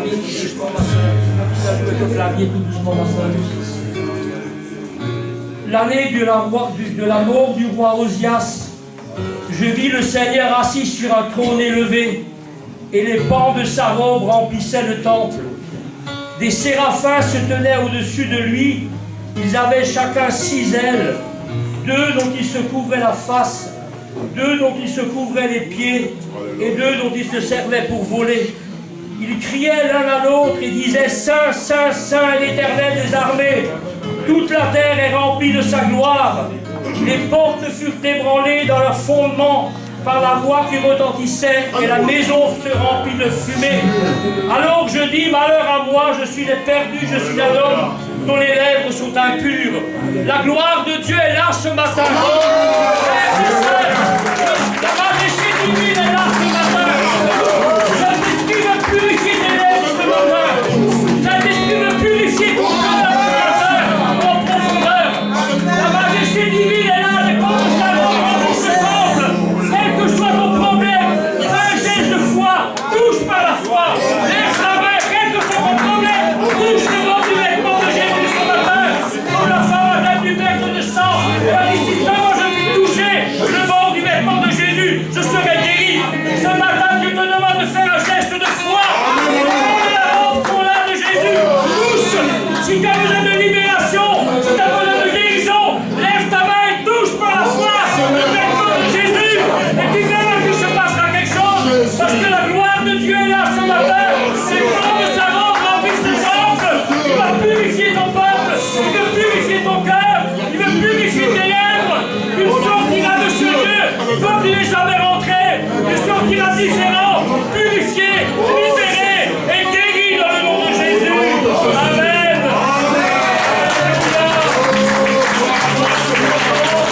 clavier tout doucement, ma soeur. Avec le clavier tout doucement, ma soeur. L'année de la mort du roi Osias, je vis le Seigneur assis sur un trône élevé, et les pans de sa robe remplissaient le temple. Des séraphins se tenaient au-dessus de lui, ils avaient chacun 6 ailes, 2 dont ils se couvraient la face, 2 dont ils se couvraient les pieds, et 2 dont ils se servaient pour voler. Ils criaient l'un à l'autre et disaient « Saint, Saint, Saint est l'Éternel des armées, toute la terre est remplie de sa gloire. » Les portes furent ébranlées dans leur fondement par la voix qui retentissait, et la maison se remplit de fumée. Alors je dis, malheur à moi, je suis perdu, je suis un homme dont les lèvres sont impures. La gloire de Dieu est là ce matin. La majesté divine est là ce matin. Saint-Esprit veut purifier tes lèvres ce matin. Saint-Esprit veut purifier ton cœur ce matin, en profondeur. La majesté divine est là, les portes de sa robe remplissent le temple. Quel que soit ton problème, un geste de foi, touche par la foi. Lève ta main, quel que soit ton problème, touche le bord du vêtement de Jésus ce matin. Comme la femme atteinte du vêtement de sang, elle a dit, si seulement je puis toucher le bord du vêtement de Jésus, je serai guéri. Ce matin, Dieu te demande de faire un geste de foi. Pour l'âme de Jésus, touche. Si tu as besoin de libération, si tu as besoin de guérison, lève ta main et touche par la foi le vêtement de Jésus. Et tu verras qu'il se passera quelque chose. Parce que la gloire de Dieu est là ce matin. C'est le temps de sa robe remplit ce temple. Il va purifier ton peuple. Il veut purifier ton cœur. Il veut purifier tes lèvres. Tu sortiras de ce lieu comme tu n'es jamais rentré. Tu sortiras différent, purifié, libéré et guéri dans le nom de Jésus. Amen.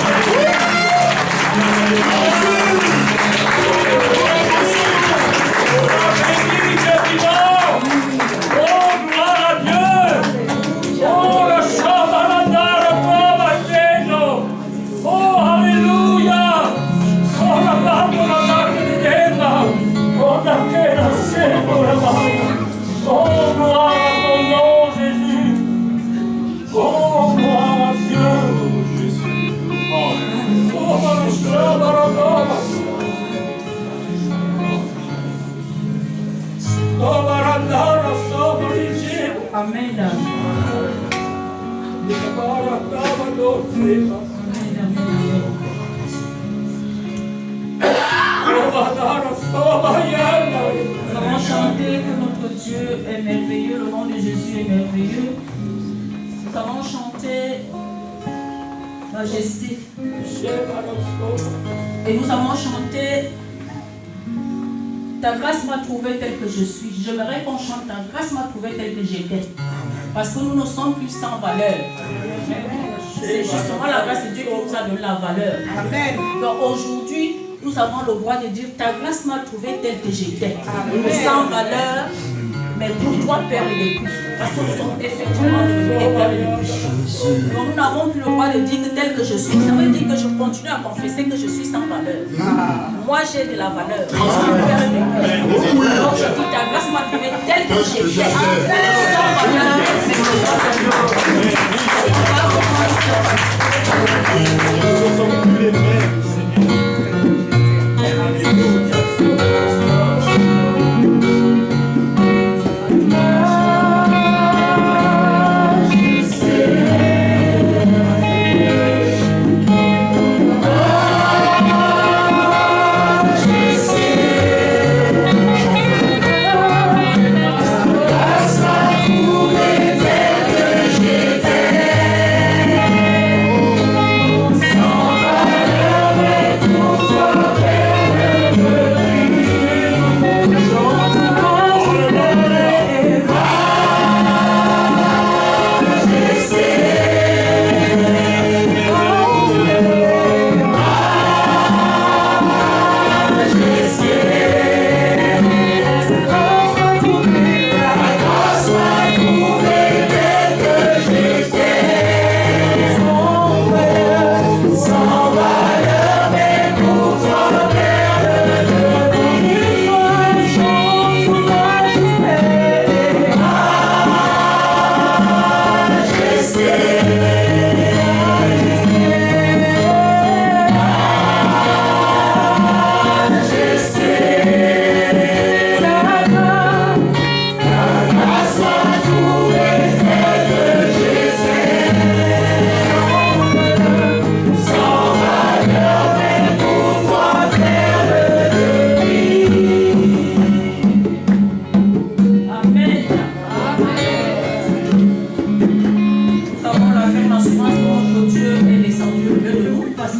Amen. Nous avons chanté que notre Dieu est merveilleux, le nom de Jésus est merveilleux. Nous avons chanté Majesté. Et nous avons chanté Ta grâce m'a trouvé tel que je suis. J'aimerais qu'on chante Ta grâce m'a trouvé tel que j'étais. Parce que nous ne sommes plus sans valeur. C'est justement la grâce de Dieu qui nous a donné la valeur. Amen. Donc aujourd'hui, nous avons le droit de dire Ta grâce m'a trouvé tel que j'étais. Sans valeur, mais pour toi, Père et Époux. Parce que nous sommes effectivement devenus des pères et Époux. Donc nous n'avons plus le droit de dire que tel que je suis. Ça veut dire que je continue à confesser que je suis sans valeur. Moi, j'ai de la valeur. Je suis Père et Époux. Donc je dis Ta grâce m'a trouvé tel que j'étais. Sans valeur, mais pour toi, Père et Époux. Sans valeur,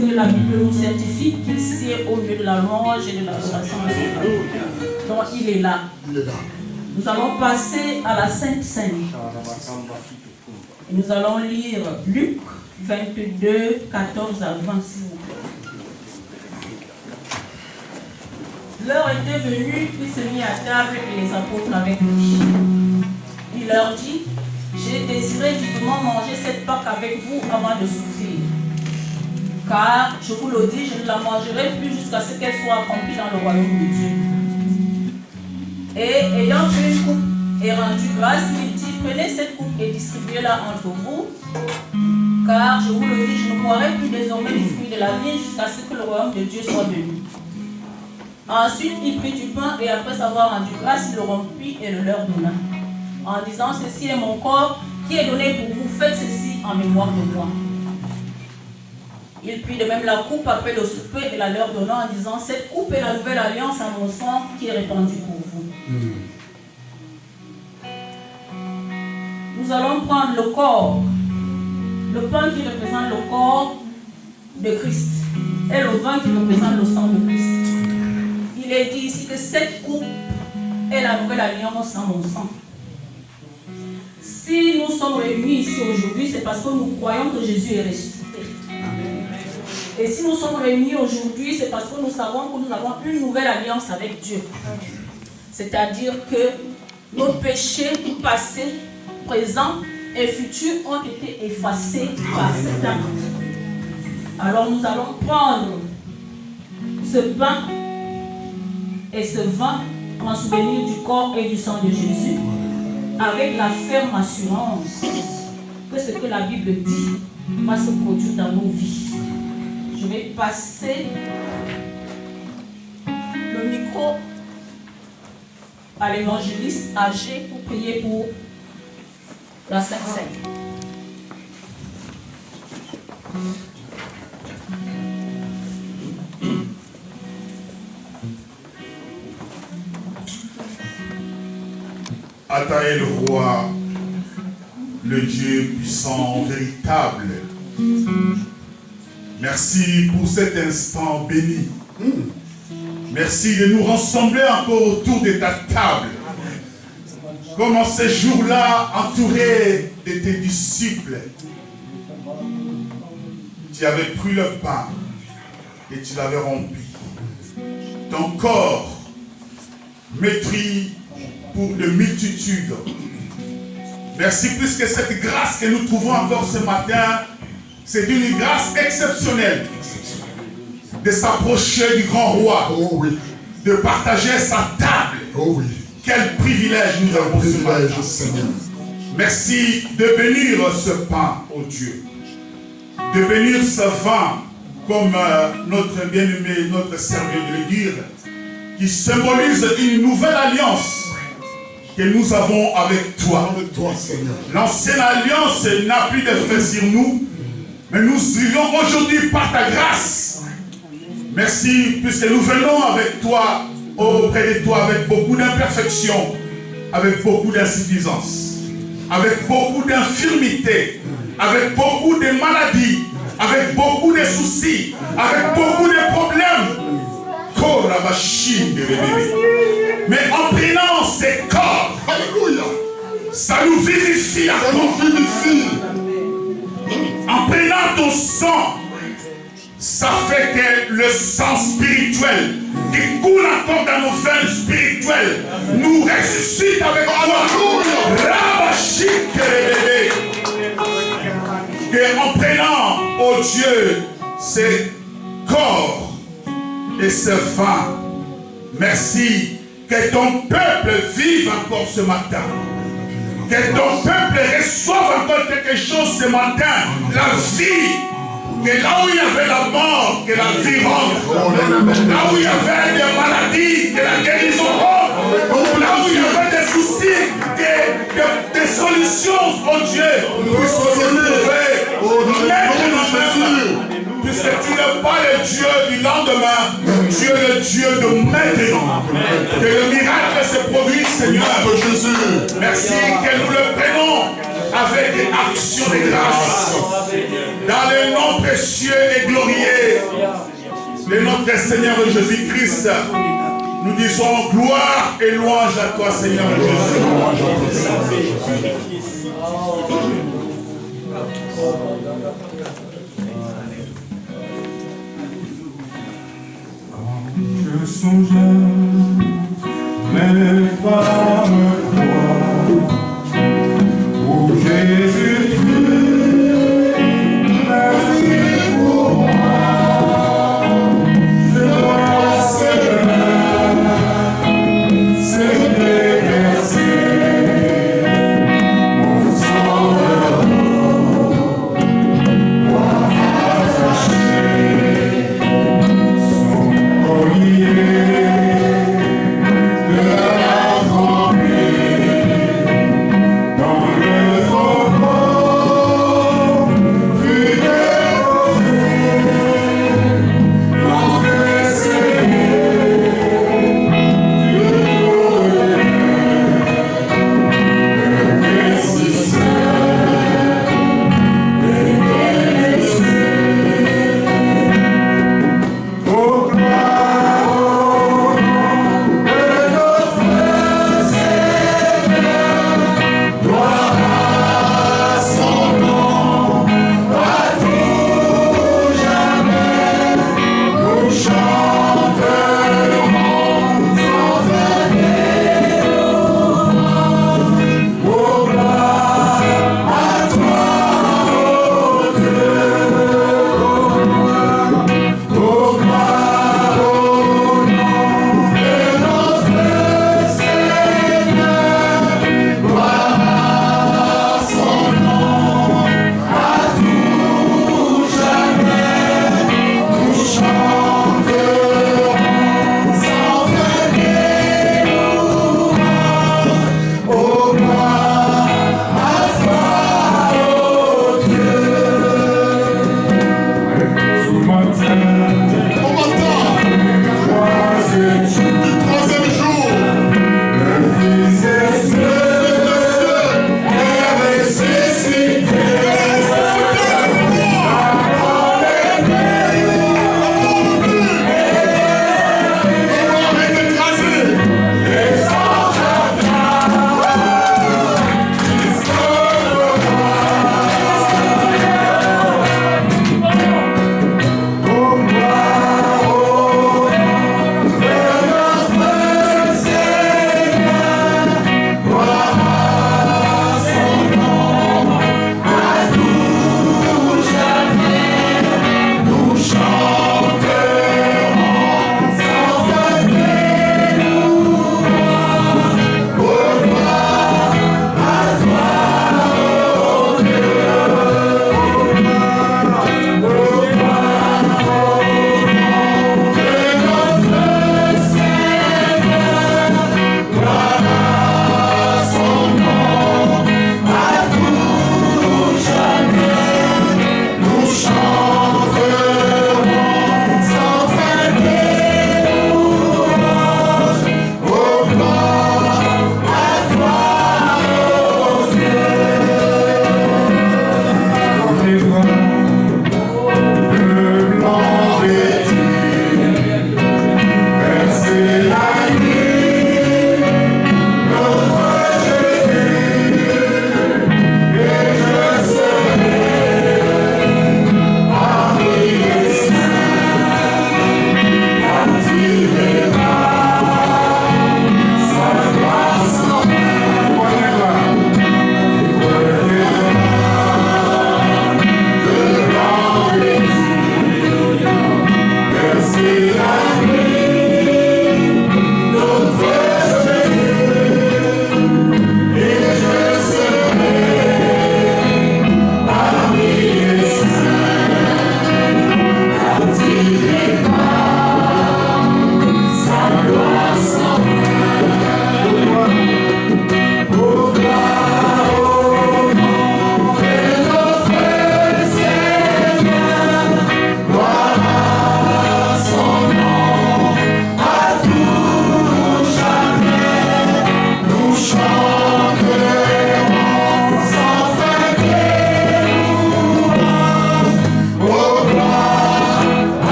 que la Bible nous certifie qu'il sied au milieu de la louange et de l'adoration. Donc il est là. Nous allons passer à la Sainte Seine. Et nous allons lire Luc 22, 14 à 20, s'il vous plaît. L'heure était venue, il se mit à table et les apôtres avec lui. Il leur dit: j'ai désiré vivement manger cette Pâque avec vous avant de souffrir. Car, je vous le dis, je ne la mangerai plus jusqu'à ce qu'elle soit accomplie dans le royaume de Dieu. Et ayant pris une coupe et rendu grâce, il dit: prenez cette coupe et distribuez-la entre vous. Car, je vous le dis, je ne boirai plus désormais du fruit de la vie jusqu'à ce que le royaume de Dieu soit venu. Ensuite, il prit du pain et après avoir rendu grâce, il le rompit et le leur donna, en disant: ceci est mon corps qui est donné pour vous, faites ceci en mémoire de moi. Il prit de même la coupe après le souper et la leur donna en disant: cette coupe est la nouvelle alliance à mon sang qui est répandue pour vous. Nous allons prendre le corps, le pain qui représente le corps de Christ et le vin qui représente le sang de Christ. Il est dit ici que cette coupe est la nouvelle alliance à mon sang. Si nous sommes réunis ici aujourd'hui, c'est parce que nous croyons que Jésus est ressuscité. Et si nous sommes réunis aujourd'hui, c'est parce que nous savons que nous avons une nouvelle alliance avec Dieu. C'est-à-dire que nos péchés passés, présents et futurs ont été effacés par cet acte. Alors nous allons prendre ce pain et ce vin en souvenir du corps et du sang de Jésus, avec la ferme assurance que ce que la Bible dit va se produire dans nos vies. Je vais passer le micro à l'évangéliste âgé pour prier pour la Sainte Seine. À toi est le roi, le Dieu puissant, véritable. Merci pour cet instant béni. Merci de nous rassembler encore autour de ta table. Comme en ces jours-là, entouré de tes disciples. Tu avais pris le pain et tu l'avais rompu. Ton corps maîtrise pour de multitudes. Merci plus que cette grâce que nous trouvons encore ce matin, c'est une grâce exceptionnelle de s'approcher du grand roi, de partager sa table. Quel privilège nous avons ce matin. Seigneur. Merci de bénir ce pain, ô Dieu, de bénir ce vin, comme notre bien-aimé, notre serviteur de le dire, qui symbolise une nouvelle alliance que nous avons avec toi. L'ancienne alliance n'a plus d'effet sur nous, mais nous vivons aujourd'hui par ta grâce. Merci, puisque nous venons avec toi, auprès de toi, avec beaucoup d'imperfections, avec beaucoup d'insuffisance, avec beaucoup d'infirmités, avec beaucoup de maladies, avec beaucoup de soucis, avec beaucoup de problèmes. Mais en prenant ces corps, ça nous vivifie. En prenant ton sang, ça fait que le sang spirituel qui coule encore dans nos veines spirituelles nous ressuscite avec toi. Que en prenant, oh Dieu, ces corps et ce vin, merci que ton peuple vive encore ce matin. Que ton peuple reçoive encore quelque chose ce matin. La vie. Que là où il y avait la mort, que la vie rentre. Là où il y avait des maladies, que la guérison rentre. Là où il y avait des soucis, que des solutions, oh Dieu, puissent se trouver. Maintenant, puisque tu n'es pas le Dieu du lendemain, tu es le Dieu de maintenant. Que le miracle se produise, Seigneur Jésus. Merci que nous le prenons avec action de grâce. Dans le nom précieux et glorieux notre Seigneur Jésus-Christ, nous disons gloire et louange à toi, Seigneur Jésus. Je songeais mes femmes où Jésus fut, merci pour moi. Je dois c'est merci, mon sauveur, moi attaché, son collier de la grande.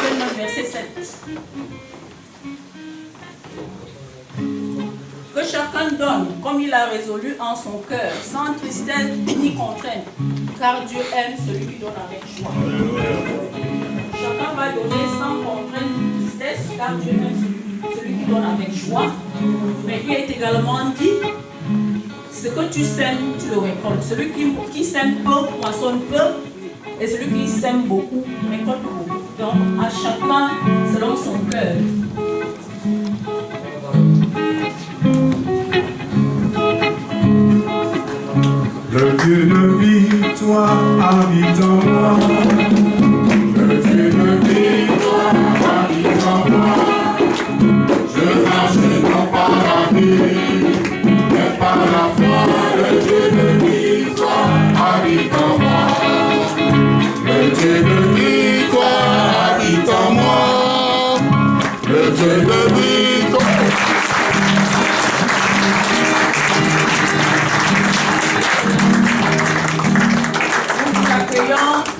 Matthieu 9, verset 7. Que chacun donne comme il a résolu en son cœur, sans tristesse ni contrainte, car Dieu aime celui qui donne avec joie. Chacun va donner sans contrainte ni tristesse, car Dieu aime celui qui donne avec joie. Mais il est également dit, ce que tu sèmes, tu le récoltes. Celui qui sème peu, moissonne peu, et celui qui sème beaucoup, récolte beaucoup. Donc, à chacun selon son cœur. Le Dieu de victoire habite en moi. Le Dieu de victoire habite en moi. Je marche non par la vie, mais par la foi. Le Dieu de victoire habite en moi. Le Dieu de victoire habite en moi. Le Dieu de victoire.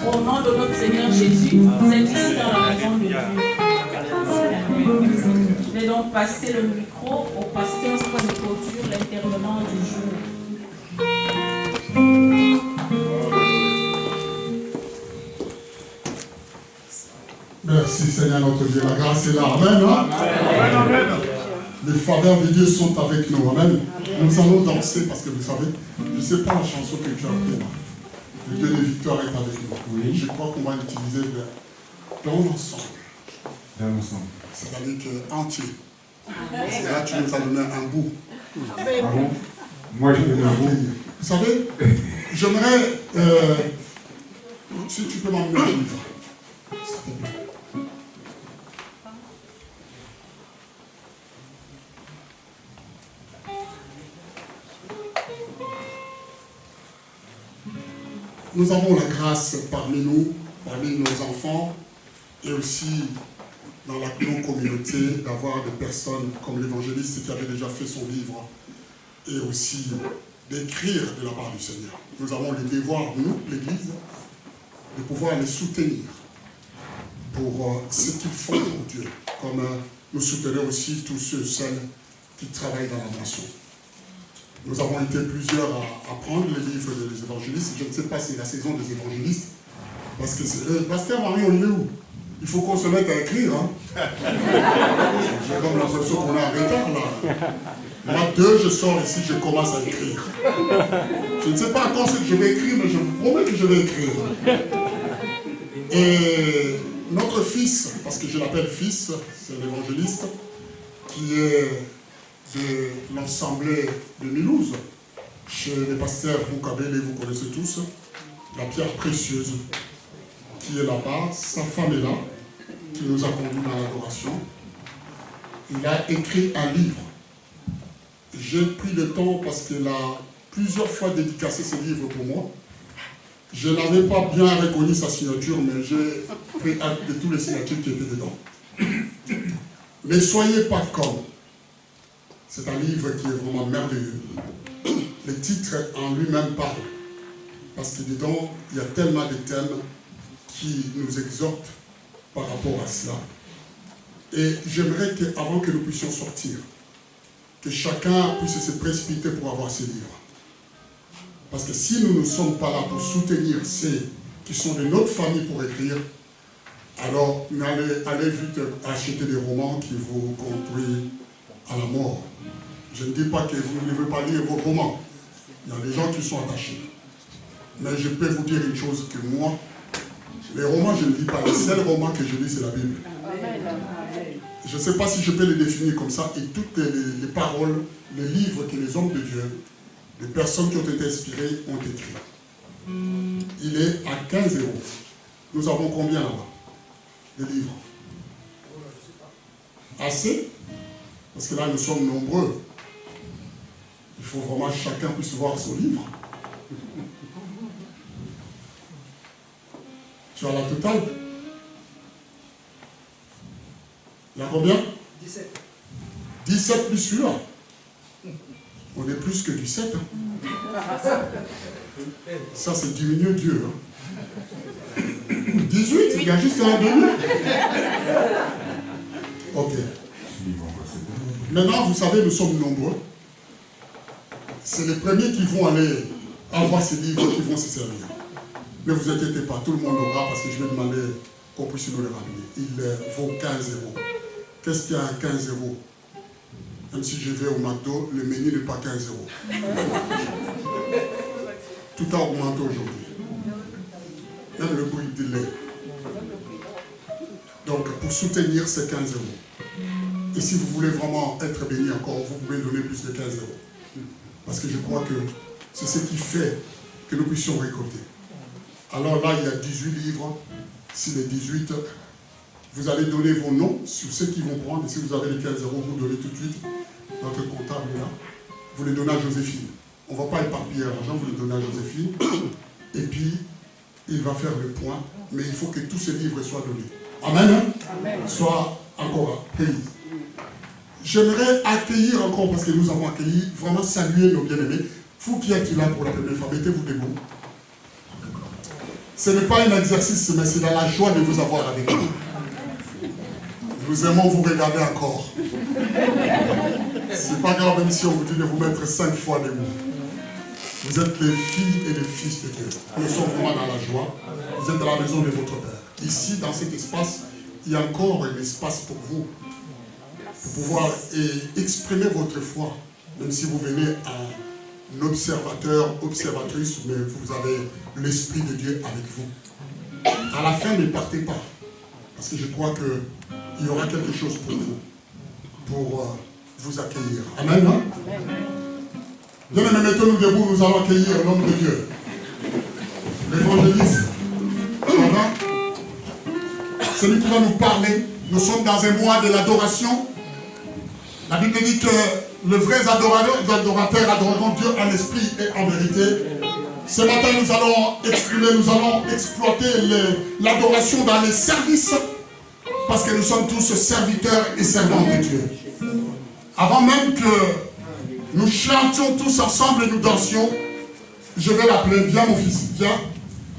Au nom de notre Seigneur Jésus, vous êtes ici dans la maison de Dieu. Je vais donc passer le micro au pasteur pour de clôture, l'intervenant du jour. Merci Seigneur notre Dieu, la grâce est là. Amen. Hein? Amen, amen. Les faveurs de Dieu sont avec nous. Amen. Nous allons danser parce que vous savez, je ne sais pas la chanson que tu as appelée là. Le Dieu de victoire est avec nous. Oui. Je crois qu'on va l'utiliser dans l'ensemble. Dans l'ensemble. C'est-à-dire que entier. Et là, tu nous as donné un bout. Ah bon? Moi, je donne un bout. Vous savez, j'aimerais, si tu peux m'emmener un livre. S'il te plaît. Nous avons la grâce parmi nous, parmi nos enfants, et aussi dans la communauté, d'avoir des personnes comme l'évangéliste qui avait déjà fait son livre, et aussi d'écrire de la part du Seigneur. Nous avons le devoir, nous, l'Église, de pouvoir les soutenir pour ce qu'ils font pour Dieu, comme nous soutenons aussi tous ceux, celles qui travaillent dans la moisson. Nous avons été plusieurs à prendre les livres des évangélistes. Je ne sais pas si c'est la saison des évangélistes, parce que c'est... Pasteur Marie, on est où? Il faut qu'on se mette à écrire. Hein? J'ai comme l'impression qu'on est en retard là. Moi, je sors ici, je commence à écrire. Je ne sais pas encore ce que je vais écrire, mais je vous promets que je vais écrire. Et notre fils, parce que je l'appelle fils, c'est l'évangéliste, qui est de l'Assemblée de Milouz, chez les pasteurs Boukabele, vous connaissez tous, la pierre précieuse qui est là-bas, sa femme est là, qui nous a conduits dans l'adoration. Il a écrit un livre. J'ai pris le temps parce qu'il a plusieurs fois dédicacé ce livre pour moi. Je n'avais pas bien reconnu sa signature, mais j'ai pris acte de toutes les signatures qui étaient dedans. Ne soyez pas comme. C'est un livre qui est vraiment merveilleux. Le titre en lui-même parle. Parce que dedans, il y a tellement de thèmes qui nous exhortent par rapport à cela. Et j'aimerais qu'avant que nous puissions sortir, que chacun puisse se précipiter pour avoir ces livres. Parce que si nous ne sommes pas là pour soutenir ceux qui sont de notre famille pour écrire, alors allez vite acheter des romans qui vous conduisent à la mort. Je ne dis pas que vous ne devez pas lire vos romans. Il y a des gens qui sont attachés. Mais je peux vous dire une chose, que moi, les romans, je ne lis pas. Le seul roman que je lis, c'est la Bible. Je ne sais pas si je peux les définir comme ça. Et toutes les paroles, les livres que les hommes de Dieu, les personnes qui ont été inspirées, ont écrit. Il est à 15 €. Nous avons combien là-bas de livres? Assez? Parce que là, nous sommes nombreux. Il faut vraiment que chacun puisse voir son livre. Tu as la totale? Il y a combien? 17. 17 plus celui-là. On est plus que 17. Hein. Ça, c'est diminuer Dieu. Hein. 18, il y a juste un demi. Ok. Maintenant, vous savez, nous sommes nombreux. C'est les premiers qui vont aller avoir ces livres, qui vont se servir. Ne vous inquiétez pas, tout le monde aura, parce que je vais demander qu'on puisse nous le ramener. Il vaut 15 €. Qu'est-ce qu'il y a à 15 €? Même si je vais au McDo, le menu n'est pas 15 €. Tout a augmenté aujourd'hui. Même le prix du lait. Donc, pour soutenir, c'est 15 €. Et si vous voulez vraiment être béni encore, vous pouvez donner plus de 15 €. Parce que je crois que c'est ce qui fait que nous puissions récolter. Alors là, il y a 18 livres. Si les 18, vous allez donner vos noms sur ceux qui vont prendre. Et si vous avez les 15 €, vous donnez tout de suite. Notre comptable est là. Vous les donnez à Joséphine. On ne va pas éparpiller l'argent, vous les donnez à Joséphine. Et puis, il va faire le point. Mais il faut que tous ces livres soient donnés. Amen. Amen. Soient encore accueillis. J'aimerais accueillir encore, parce que nous avons accueilli, vraiment saluer nos bien-aimés. Vous qui êtes là pour la première fois, mettez-vous debout. Ce n'est pas un exercice, mais c'est dans la joie de vous avoir avec nous. Nous aimons vous regarder encore. C'est pas grave même si on vous dit de vous mettre 5 fois debout. Vous êtes les filles et les fils de Dieu. Nous sommes vraiment dans la joie. Vous êtes dans la maison de votre Père. Ici, dans cet espace, il y a encore un espace pour vous. Pour pouvoir exprimer votre foi. Même si vous venez un observateur, observatrice, mais vous avez l'Esprit de Dieu avec vous. À la fin, ne partez pas. Parce que je crois qu'il y aura quelque chose pour vous. Pour vous accueillir. Amen. Hein? Bien aimé, mettons-nous debout, nous allons accueillir l'homme de Dieu. L'évangéliste. Voilà. Celui qui va nous parler. Nous sommes dans un mois de l'adoration. La Bible dit que les vrais adorateurs adoreront Dieu en esprit et en vérité. Ce matin, nous allons exprimer, nous allons exploiter l'adoration dans les services. Parce que nous sommes tous serviteurs et servants de Dieu. Avant même que nous chantions tous ensemble et nous dansions, je vais l'appeler. Viens mon fils, viens.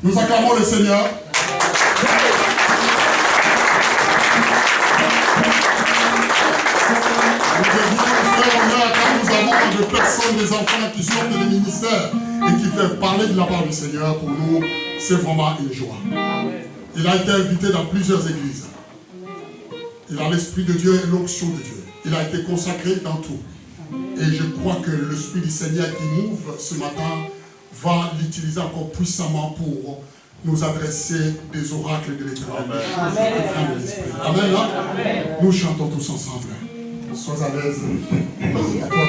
Nous acclamons le Seigneur. Nous avons des personnes, des enfants qui sortent des ministères et qui peuvent parler de la part du Seigneur. Pour nous, c'est vraiment une joie. Il a été invité dans plusieurs églises. Il a l'Esprit de Dieu et l'onction de Dieu. Il a été consacré dans tout. Et je crois que l'Esprit du Seigneur qui m'ouvre ce matin va l'utiliser encore puissamment pour nous adresser des oracles de l'Éternel. Amen. Amen. Nous chantons tous ensemble. Sois à l'aise. À toi.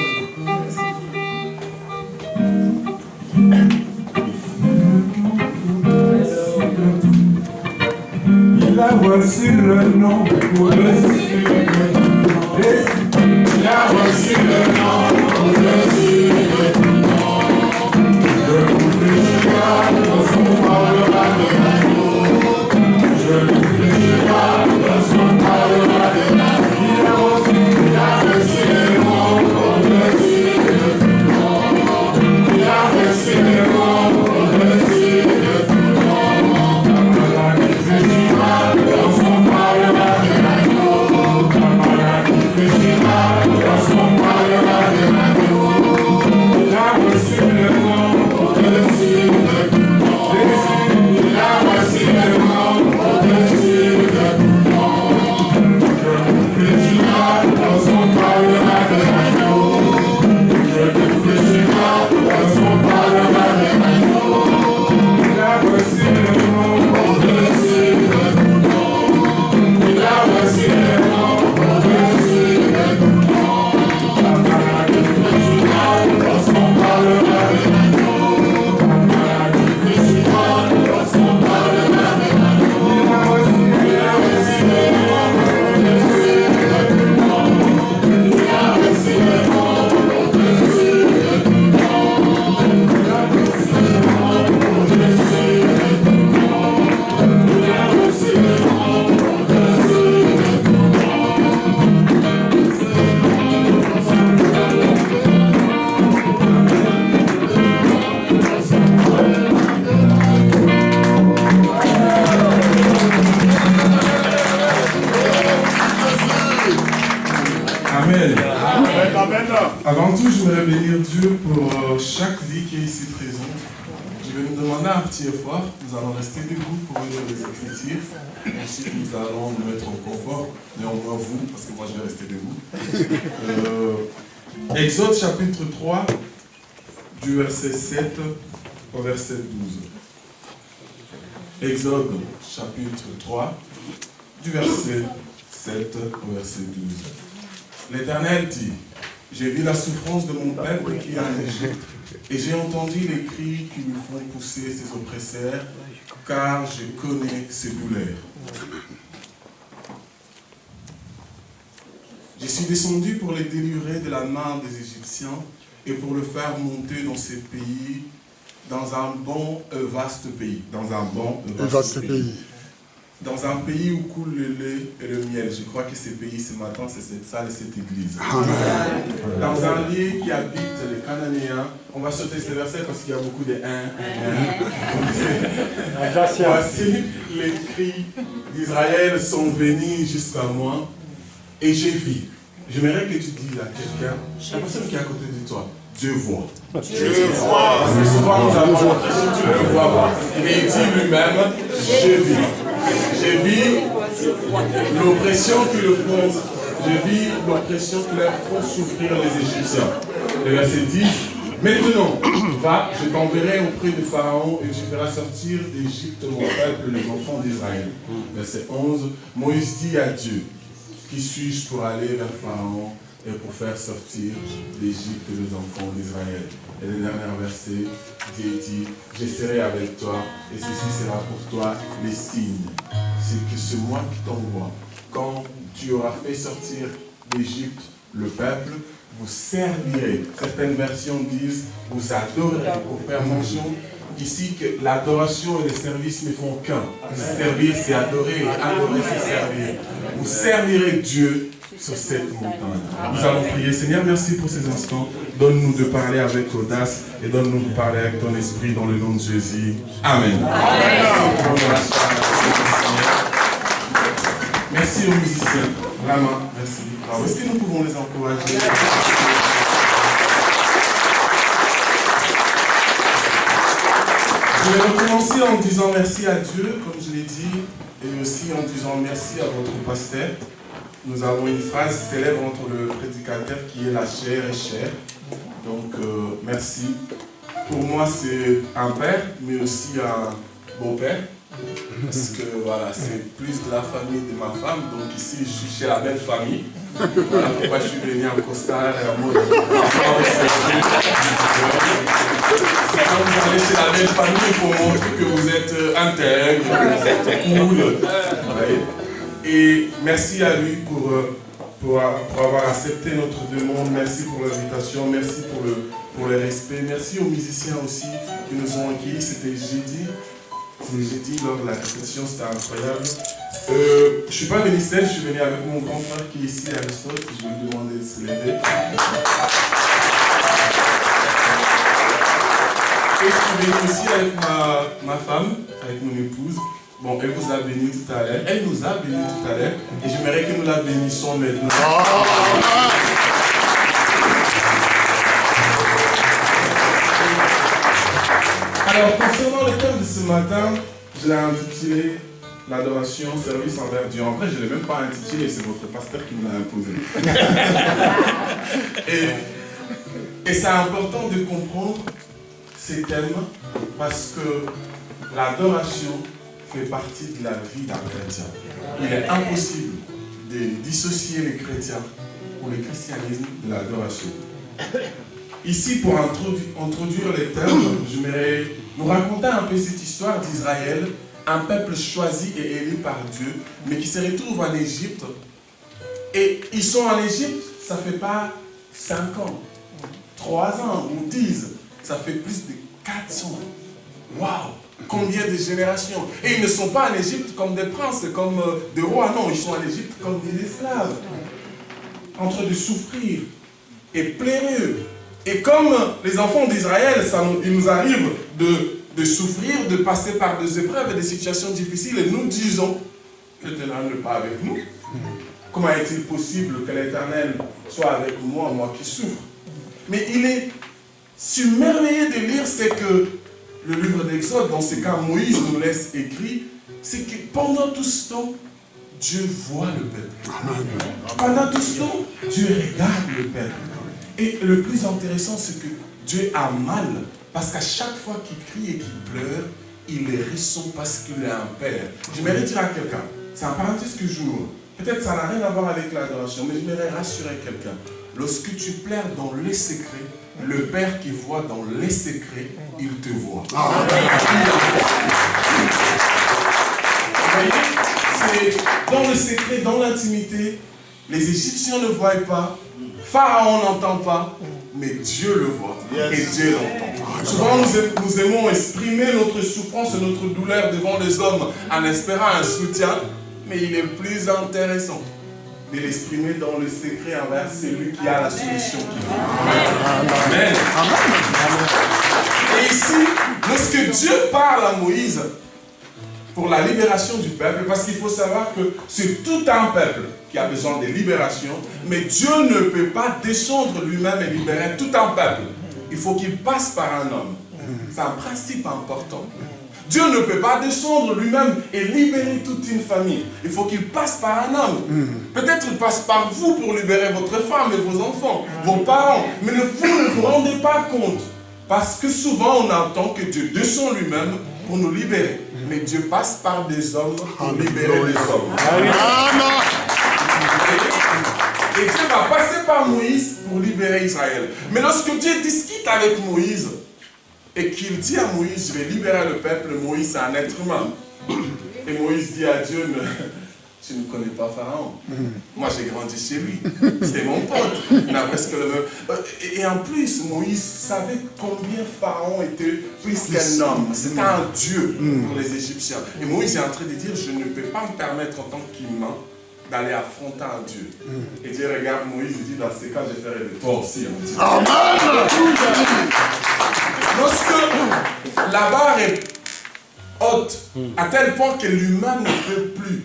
Il a voici le nom au-dessus de tout nom. Il a voici le nom au-dessus de tout nom. Je vous fléchirai lorsqu'on parlera de l'amour. Je vous fléchirai lorsqu'on parlera de l'amour. Il a voici le nom au-dessus de tout nom. Il a voici le nom au-dessus de tout nom. Lorsqu'on parlera de l'amour, Amen. Amen, amen. Avant tout, je voudrais bénir Dieu pour chaque vie qui est ici présente. Je vais nous demander un petit effort. Nous allons rester debout pour lire les Écritures. Ensuite, nous allons nous mettre en confort. Néanmoins, vous, parce que moi, je vais rester debout. Exode chapitre 3, du verset 7 au verset 12. Exode chapitre 3, du verset 7 au verset 12. L'Éternel dit, j'ai vu la souffrance de mon peuple qui est en Égypte, et j'ai entendu les cris qui lui font pousser ses oppresseurs, car je connais ses douleurs. Je suis descendu pour les délivrer de la main des Égyptiens et pour le faire monter dans ces pays, dans un bon vaste pays. Dans un bon vaste pays. Dans un pays où coule le lait et le miel. Je crois que ces pays ce matin, c'est cette salle et cette église. Amen. Dans un lieu qui habite les Cananéens. On va sauter ces versets parce qu'il y a beaucoup de 1. Voici les cris d'Israël sont venus jusqu'à moi et j'ai vu. J'aimerais que tu dises à quelqu'un, la personne qui est à côté de toi, Dieu voit. Dieu voit. Parce que souvent nous avons l'impression que tu ne le vois pas. Mais il dit lui-même, j'ai vu. J'ai vu l'oppression qui le font. J'ai vu l'oppression qui leur font souffrir les Égyptiens. Le verset 10. Maintenant, va, je t'enverrai auprès de Pharaon et tu feras sortir d'Égypte mon peuple, les enfants d'Israël. Verset 11. Moïse dit à Dieu, qui suis-je pour aller vers Pharaon et pour faire sortir d'Égypte les enfants d'Israël? Et le dernier verset, Dieu dit, je serai avec toi et ceci sera pour toi les signes. C'est que c'est moi qui t'envoie. Quand tu auras fait sortir d'Égypte le peuple, vous servirez. Certaines versions disent, vous adorerez, pour faire mention ici que l'adoration et le service ne font qu'un. Servir, c'est adorer, et adorer, c'est servir. Vous servirez Dieu sur cette montagne. Nous allons prier. Seigneur, merci pour ces instants. Donne-nous de parler avec audace et donne-nous de parler avec ton esprit dans le nom de Jésus. Amen. Merci aux musiciens. Vraiment, merci. Alors, est-ce que nous pouvons les encourager? Je vais recommencer en disant merci à Dieu, comme je l'ai dit, et aussi en disant merci à votre pasteur. Nous avons une phrase célèbre entre le prédicateur qui est la chair est chère. Donc, merci. Pour moi, c'est un père, mais aussi un beau-père. Parce que voilà, c'est plus de la famille de ma femme. Donc ici, je suis chez la belle famille. Voilà pourquoi je suis venu en costard et en mode. Quand vous allez chez la belle famille, il faut montrer que vous êtes intègre, que vous êtes cool. Et merci à lui pour avoir accepté notre demande. Merci pour l'invitation. Merci pour le respect. Merci aux musiciens aussi qui nous ont accueillis. C'était jeudi. C'était jeudi lors de la répétition. C'était incroyable. Je ne suis pas venu seul. Je suis venu avec mon grand frère qui est ici à Aristote. Je vais lui demander de se lever. Et je suis venu aussi avec ma femme, avec mon épouse. Bon, elle vous a béni tout à l'heure. Elle nous a béni tout à l'heure. Et j'aimerais que nous la bénissions maintenant. Alors, concernant le thème de ce matin, je l'ai intitulé l'adoration, service envers Dieu. En vrai, je ne l'ai même pas intitulé, c'est votre pasteur qui me l'a imposé. Et c'est important de comprendre ces thèmes parce que l'adoration fait partie de la vie d'un chrétien. Il est impossible de dissocier les chrétiens ou le christianisme de l'adoration. Ici, pour introduire les termes, j'aimerais nous raconter un peu cette histoire d'Israël, un peuple choisi et élu par Dieu, mais qui se retrouve en Égypte. Et ils sont en Égypte, ça ne fait pas 5 ans, 3 ans ou 10, ça fait plus de 400. Waouh! Combien de générations! Et ils ne sont pas en Égypte comme des princes, comme des rois, non, ils sont en Égypte comme des esclaves, en train de souffrir et pleurer. Et comme les enfants d'Israël, il nous arrive de souffrir, de passer par des épreuves et des situations difficiles, et nous disons, l'Éternel n'est pas avec nous. comment est-il possible que l'Éternel soit avec moi, moi qui souffre? Mais il est submerveillé de lire, c'est que le livre d'Exode, dans ce cas Moïse nous laisse écrit, c'est que pendant tout ce temps, Dieu voit le peuple. Pendant tout ce temps, Dieu regarde le peuple. Et le plus intéressant, c'est que Dieu a mal, parce qu'à chaque fois qu'il crie et qu'il pleure, il les ressent parce qu'il est un père. J'aimerais dire à quelqu'un, c'est un parenthèse que j'ouvre. Peut-être ça n'a rien à voir avec l'adoration, mais j'aimerais rassurer quelqu'un. Lorsque tu pleures dans les secrets, le Père qui voit dans les secrets, il te voit. C'est dans le secret, dans l'intimité, les Égyptiens ne voient pas, Pharaon n'entend pas, mais Dieu le voit et Dieu l'entend. Souvent nous aimons exprimer notre souffrance et notre douleur devant les hommes en espérant un soutien, mais il est plus intéressant de l'exprimer dans le secret envers celui qui a la solution qui vient. Amen. Et ici, lorsque Dieu parle à Moïse pour la libération du peuple, parce qu'il faut savoir que c'est tout un peuple qui a besoin de libération, mais Dieu ne peut pas descendre lui-même et libérer tout un peuple. Il faut qu'il passe par un homme. C'est un principe important. Dieu ne peut pas descendre lui-même et libérer toute une famille. Il faut qu'il passe par un homme. Peut-être il passe par vous pour libérer votre femme et vos enfants, vos parents. Mais vous ne vous rendez pas compte. Parce que souvent on entend que Dieu descend lui-même pour nous libérer. Mais Dieu passe par des hommes pour libérer les hommes. Et Dieu va passer par Moïse pour libérer Israël. Mais lorsque Dieu discute avec Moïse, et qu'il dit à Moïse, je vais libérer le peuple, Moïse c'est un être humain. Et Moïse dit à Dieu, tu ne connais pas Pharaon. Moi j'ai grandi chez lui. C'était mon pote. Il a presque le même. Et en plus, Moïse savait combien Pharaon était plus qu'un homme. C'était un dieu pour les Égyptiens. Et Moïse est en train de dire, je ne peux pas me permettre en tant qu'humain d'aller affronter un Dieu. Et Dieu regarde Moïse et dit, dans ces cas, je ferai de toi aussi. Lorsque la barre est haute, à tel point que l'humain ne peut plus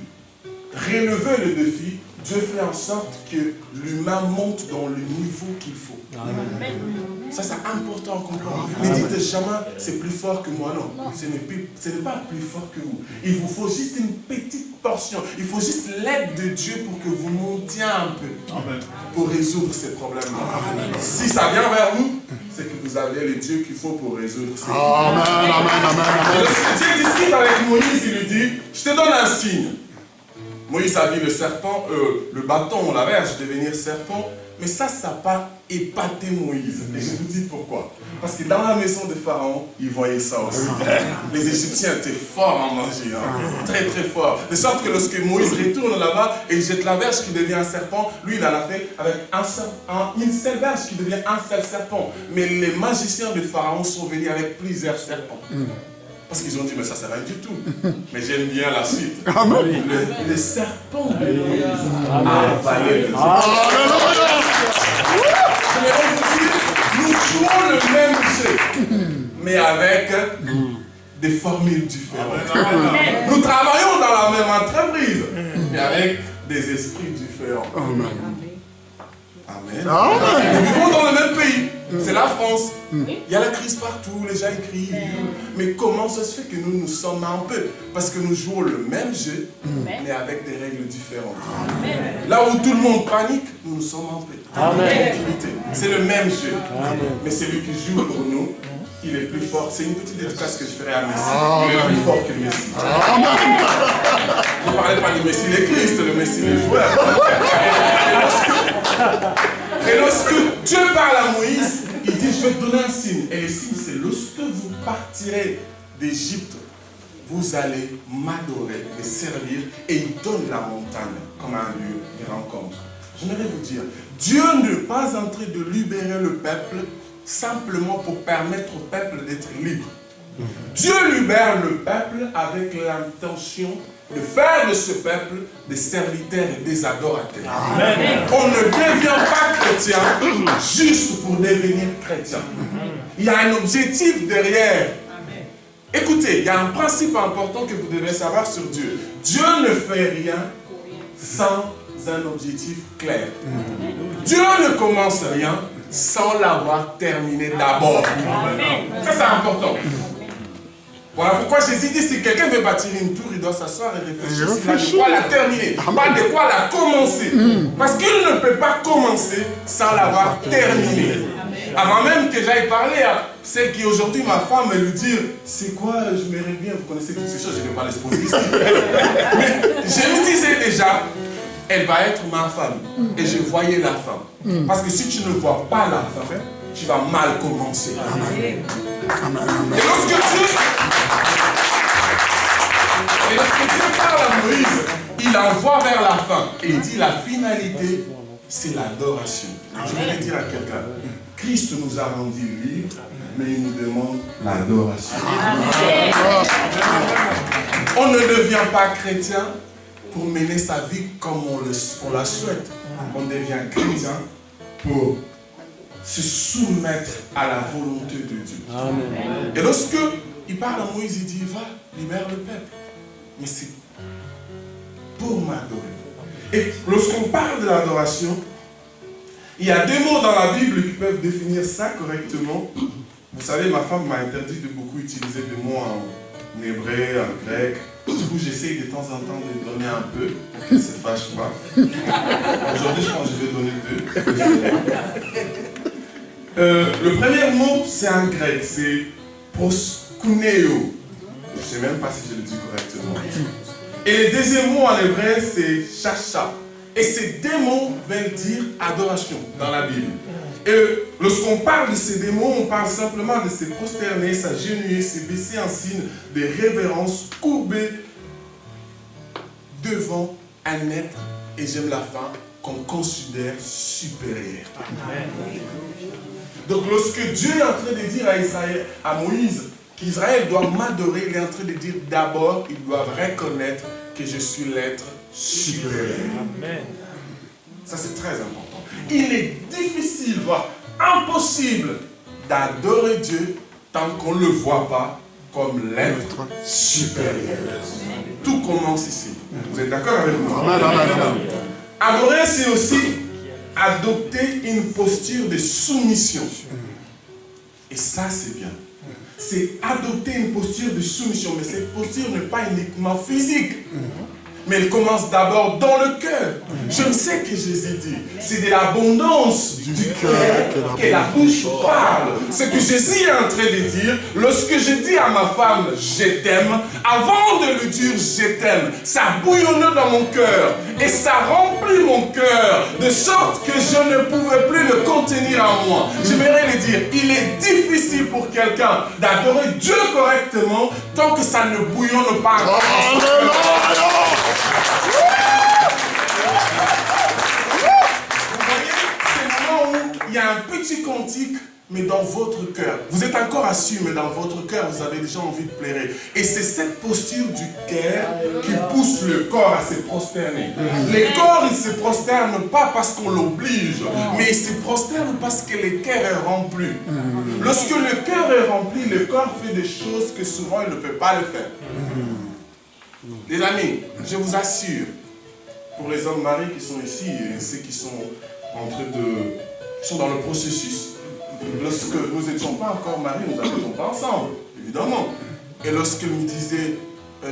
relever le défi, Dieu fait en sorte que l'humain monte dans le niveau qu'il faut. Ça, c'est important à comprendre. Ne dites jamais, c'est plus fort que moi. Non, ce n'est pas plus fort que vous. Il vous faut juste une petite portion. Il faut juste l'aide de Dieu pour que vous montiez un peu. Pour résoudre ces problèmes-là. Si ça vient vers vous, c'est que vous avez le Dieu qu'il faut pour résoudre ces problèmes. Et lorsque Dieu discute avec Moïse, il lui dit, je te donne un signe. Moïse a vu le serpent, le bâton, la verge devenir serpent, mais ça n'a pas épaté Moïse. Et je vous dis pourquoi. Parce que dans la maison de Pharaon, ils voyaient ça aussi. Les Égyptiens étaient forts en manger, très très forts. De sorte que lorsque Moïse retourne là-bas et il jette la verge qui devient un serpent, lui il en a fait avec une seule verge qui devient un seul serpent. Mais les magiciens de Pharaon sont venus avec plusieurs serpents. Parce qu'ils ont dit, mais ça ne sert à rien du tout. Mais j'aime bien la suite. Le serpent de Moïse a avalé le nous jouons le même jeu, mais avec des formules différentes. Nous travaillons dans la même entreprise, mais avec des esprits différents. Amen. Nous vivons dans le même pays. C'est la France. Il y a la crise partout, les gens crient. Mais comment ça se fait que nous sommes un peu? Parce que nous jouons le même jeu, mais avec des règles différentes. Là où tout le monde panique, nous sommes en paix. C'est le même jeu. Mais celui qui joue pour nous, il est plus fort. C'est une petite dédicace que je ferai à Messi. Il est plus fort que Messi. Je ne parlais pas de Messi, le Christ, le Messi, le joueur. Et lorsque Dieu parle à Moïse, il dit, je vais te donner un signe. Et le signe, c'est lorsque vous partirez d'Égypte, vous allez m'adorer, me servir, et il donne la montagne comme un lieu de rencontre. J'aimerais vous dire, Dieu n'est pas en train de libérer le peuple simplement pour permettre au peuple d'être libre. Dieu libère le peuple avec l'intention de faire de ce peuple des serviteurs et des adorateurs. Amen. On ne devient pas chrétien juste pour devenir chrétien. Il y a un objectif derrière. Amen. Écoutez, il y a un principe important que vous devez savoir sur Dieu. Dieu ne fait rien sans un objectif clair. Dieu ne commence rien sans l'avoir terminé d'abord. Ça, c'est important. Voilà pourquoi Jésus dit, si quelqu'un veut bâtir une tour, il doit s'asseoir et réfléchir s'il a de quoi la terminer, pas de quoi la commencer. Parce qu'il ne peut pas commencer sans l'avoir terminé. Avant même que j'aille parler à celle qui est aujourd'hui ma femme et lui dire, c'est quoi, je m'aimerais bien, vous connaissez toutes ces choses, je ne vais pas les exposer ici. Mais je me disais déjà, elle va être ma femme. Et je voyais la femme. Parce que si tu ne vois pas la femme, tu vas mal commencer. Et lorsque Dieu parle à Moïse, il envoie vers la fin. Et il dit la finalité, c'est l'adoration. Je vais dire à quelqu'un, Christ nous a rendus libres, mais il nous demande l'adoration. On ne devient pas chrétien pour mener sa vie comme on la souhaite. On devient chrétien pour se soumettre à la volonté de Dieu. Amen. Et lorsque il parle à Moïse, il dit, va, libère le peuple. Mais c'est pour m'adorer. Et lorsqu'on parle de l'adoration, il y a deux mots dans la Bible qui peuvent définir ça correctement. Vous savez, ma femme m'a interdit de beaucoup utiliser des mots en hébreu, en grec. Du coup, j'essaye de temps en temps de donner un peu, pour qu'elle ne se fâche pas. Aujourd'hui, je pense que je vais donner deux. Le premier mot, c'est en grec, c'est proskuneo. Je ne sais même pas si je le dis correctement. Et le deuxième mot en hébreu, c'est chacha. Et ces deux mots veulent dire adoration dans la Bible. Et lorsqu'on parle de ces deux mots, on parle simplement de se prosterner, s'agenouiller, se baisser en signe de révérence, courbé devant un être, et j'aime la fin, qu'on considère supérieur. Donc lorsque Dieu est en train de dire à Israël, à Moïse, qu'Israël doit m'adorer, il est en train de dire d'abord, ils doivent reconnaître que je suis l'être supérieur. Amen. Ça c'est très important. Il est difficile, voire impossible d'adorer Dieu tant qu'on ne le voit pas comme l'être supérieur. Tout commence ici. Vous êtes d'accord avec moi? Adorer, c'est aussi adopter une posture de soumission. Et ça, c'est bien. C'est adopter une posture de soumission. Mais cette posture n'est pas uniquement physique. Mais elle commence d'abord dans le cœur. Je ne sais que Jésus dit. C'est de l'abondance du cœur que la bouche parle. Ce que Jésus est en train de dire, lorsque je dis à ma femme, je t'aime, avant de lui dire je t'aime, ça bouillonne dans mon cœur. Et ça remplit mon cœur, de sorte que je ne pouvais plus le contenir en moi. J'aimerais le dire, il est difficile pour quelqu'un d'adorer Dieu correctement tant que ça ne bouillonne pas. Vous voyez, c'est le moment où il y a un petit cantique, mais dans votre cœur. Vous êtes encore assis, mais dans votre cœur, vous avez déjà envie de pleurer. Et c'est cette posture du cœur qui pousse le corps à se prosterner. Le corps, il se prosterne pas parce qu'on l'oblige, mais il se prosterne parce que le cœur est rempli. Lorsque le cœur est rempli, le corps fait des choses que souvent il ne peut pas le faire. Les amis, je vous assure, pour les hommes mariés qui sont ici et ceux qui sont en train qui sont dans le processus, lorsque nous n'étions pas encore mariés, nous n'habitions pas ensemble, évidemment. Et lorsqu'elle me disait,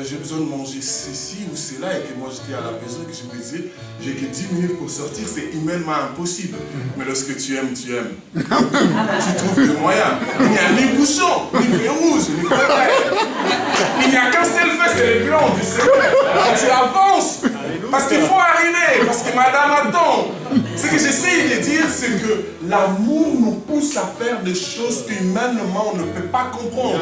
j'ai besoin de manger ceci ou cela, et que moi j'étais à la maison et que je me disais, j'ai que 10 minutes pour sortir, c'est humainement impossible. Mais lorsque tu aimes, tu aimes. Tu trouves des moyens. Il n'y a ni bouchon, ni feu rouge, ni feu vert. Il n'y a qu'un seul feu, c'est le blanc du Seigneur. Alors tu avances, parce qu'il faut arriver, parce que madame attend. Ce que j'essaie de dire, c'est que l'amour nous pousse à faire des choses qu'humainement on ne peut pas comprendre.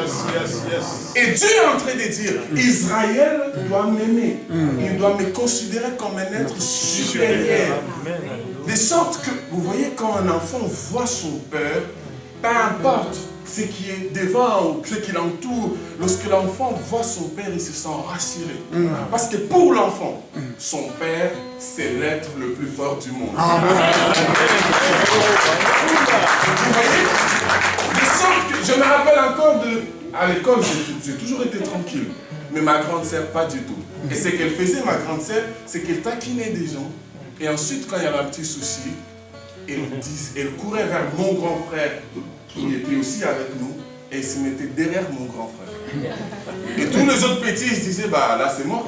Et Dieu est en train de dire, Israël doit m'aimer. Il doit me considérer comme un être supérieur. De sorte que, vous voyez, quand un enfant voit son père, peu importe ce qui est devant ou ce qui l'entoure, lorsque l'enfant voit son père, il se sent rassuré. Parce que pour l'enfant, son père, c'est l'être le plus fort du monde. Vous voyez, de sorte que, je me rappelle encore à l'école, j'ai toujours été tranquille. Mais ma grande sœur, pas du tout. Et ce qu'elle faisait, ma grande sœur, c'est qu'elle taquinait des gens. Et ensuite, quand il y avait un petit souci, elle courait vers mon grand frère qui était aussi avec nous et il se mettait derrière mon grand frère. Et tous les autres petits, ils se disaient, bah là c'est moi.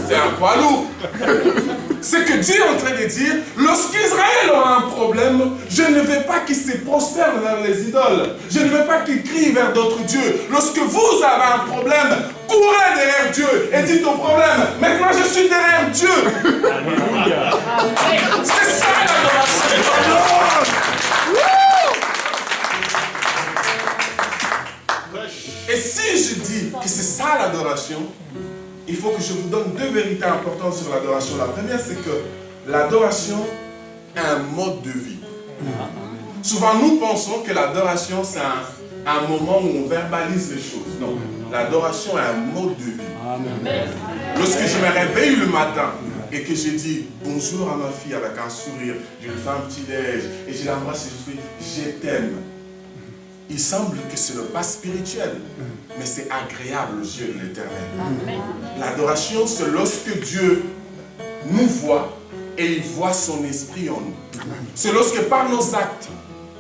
C'est un poids lourd. C'est que Dieu est en train de dire, lorsqu'Israël aura un problème, je ne veux pas qu'il se prosterne vers les idoles. Je ne veux pas qu'il crie vers d'autres dieux. Lorsque vous avez un problème, courez derrière Dieu et dites au problème, maintenant je suis derrière Dieu. C'est ça l'adoration. Et si je dis que c'est ça l'adoration, il faut que je vous donne deux vérités importantes sur l'adoration. La première, c'est que l'adoration est un mode de vie. Souvent, nous pensons que l'adoration, c'est un moment où on verbalise les choses. Non, l'adoration est un mode de vie. Lorsque je me réveille le matin et que je dis bonjour à ma fille avec un sourire, je lui fais un petit déj et je l'embrasse et je fais je t'aime. Il semble que ce n'est pas spirituel, mais c'est agréable aux yeux de l'Éternel. L'adoration, c'est lorsque Dieu nous voit et il voit son esprit en nous. C'est lorsque par nos actes,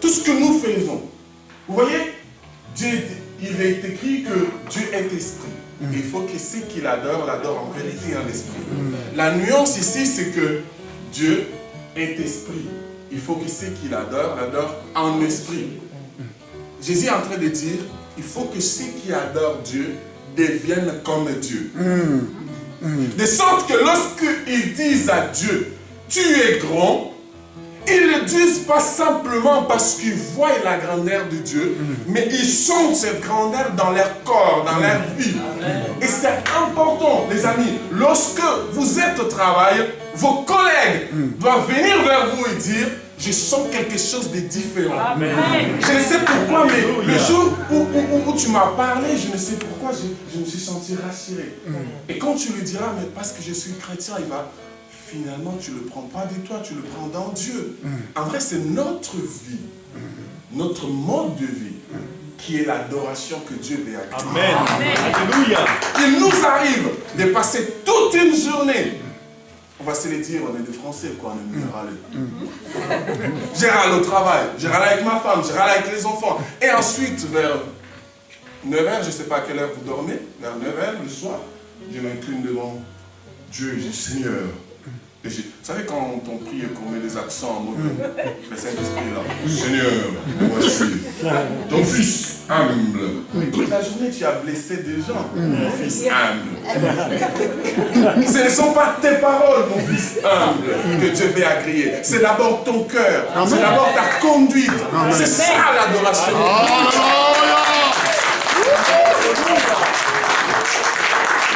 tout ce que nous faisons, vous voyez, Dieu, il est écrit que Dieu est esprit. Et il faut que ceux qui l'adorent, l'adorent en vérité et en esprit. La nuance ici, c'est que Dieu est esprit. Il faut que ceux qui l'adorent, l'adorent en esprit. Jésus est en train de dire, il faut que ceux qui adorent Dieu deviennent comme Dieu. De sorte que lorsqu'ils disent à Dieu, tu es grand, ils ne le disent pas simplement parce qu'ils voient la grandeur de Dieu, mais ils sentent cette grandeur dans leur corps, dans leur vie. Et c'est important, les amis, lorsque vous êtes au travail, vos collègues doivent venir vers vous et dire, je sens quelque chose de différent. Amen. Je ne sais pourquoi, mais le jour où tu m'as parlé, je ne sais pourquoi, je me suis senti rassuré. Et quand tu lui diras, mais parce que je suis chrétien, il va, finalement, tu ne le prends pas de toi, tu le prends dans Dieu. En vrai, c'est notre vie, notre mode de vie, qui est l'adoration que Dieu veut accueillir. Amen. Alléluia. Il nous arrive de passer toute une journée. On va se le dire, on est des Français, quoi, on aime bien râler. J'ai râlé au travail, j'ai râlé avec ma femme, j'ai râlé avec les enfants. Et ensuite, vers 9h, je ne sais pas à quelle heure vous dormez, vers 9h le soir, je m'incline devant Dieu, je dis Seigneur. Et vous savez, quand on prie et qu'on met des accents en mode, le Saint-Esprit là, Seigneur, voici ton fils humble. Toute la journée, tu as blessé des gens, mon fils humble. Ce ne sont pas tes paroles, mon fils humble, que Dieu veut agréer. C'est d'abord ton cœur, c'est d'abord ta conduite. C'est ça l'adoration.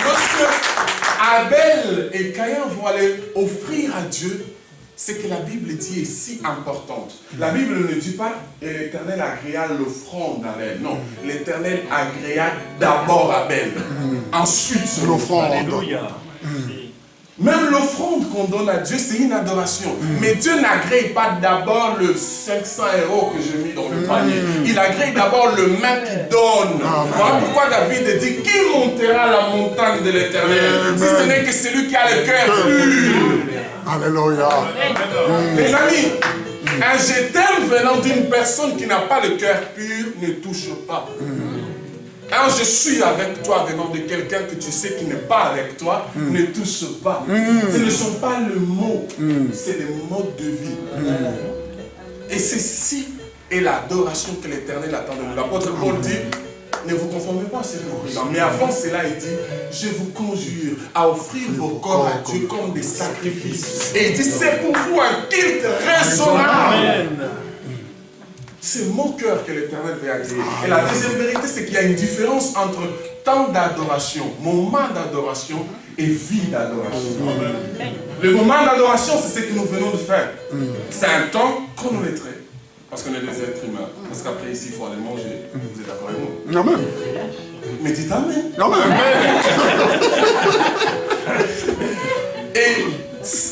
Lorsque Abel et Caïn vont aller offrir à Dieu, ce que la Bible dit est si importante. La Bible ne dit pas « et l'Éternel agréa l'offrande d'Abel ». Non, l'Éternel agréa d'abord Abel, ensuite l'offrande. Même l'offrande qu'on donne à Dieu, c'est une adoration. Mais Dieu n'agrée pas d'abord le 500 € que j'ai mis dans le panier. Il agrée d'abord le main qui donne. Voilà pourquoi David dit, qui montera la montagne de l'Éternel, si ce n'est que celui qui a le cœur pur. Alléluia. Les amis, un je t'aime venant d'une personne qui n'a pas le cœur pur ne touche pas. Un je suis avec toi venant de quelqu'un que tu sais qui n'est pas avec toi, ne touche pas. Ce ne sont pas le mot, c'est le mode de vie. Et ceci est l'adoration que l'Éternel attend de nous. L'apôtre Paul dit, ne vous conformez pas à ces gens. Mais avant cela, il dit, je vous conjure à offrir vos corps à Dieu comme des sacrifices. Et il dit, c'est pour vous un culte raisonnable. C'est mon cœur que l'Éternel veut agréer. Et la deuxième vérité, c'est qu'il y a une différence entre temps d'adoration, moment d'adoration et vie d'adoration. Le moment d'adoration, c'est ce que nous venons de faire. C'est un temps chronométré. Parce qu'on est des êtres humains. Parce qu'après ici, il faut aller manger. Vous êtes d'accord avec moi? Amen. Mais dites Amen. Amen. Et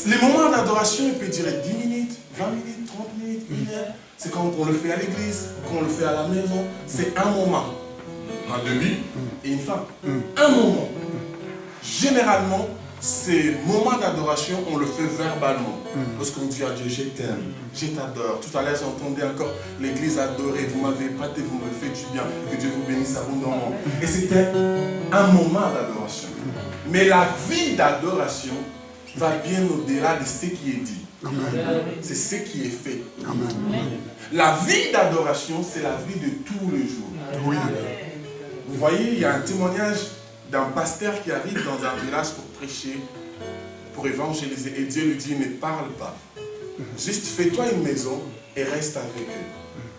les moments d'adoration, il peut durer 10 minutes, 20 minutes, 30 minutes, 1 heure. C'est quand on le fait à l'église, quand on le fait à la maison. C'est un moment. Un début et une fin. Un moment. Généralement, ces moments d'adoration, on le fait verbalement. Lorsqu'on dit à Dieu, je t'aime, je t'adore. Tout à l'heure, j'entendais encore l'église adorer. Vous m'avez prêté, vous me faites du bien. Que Dieu vous bénisse abondamment. Et c'était un moment d'adoration. Mais la vie d'adoration va bien au-delà de ce qui est dit. C'est ce qui est fait. La vie d'adoration, c'est la vie de tous les jours. Oui. Vous voyez, il y a un témoignage d'un pasteur qui arrive dans un village pour prêcher, pour évangéliser. Et Dieu lui dit, ne parle pas. Juste fais-toi une maison et reste avec eux.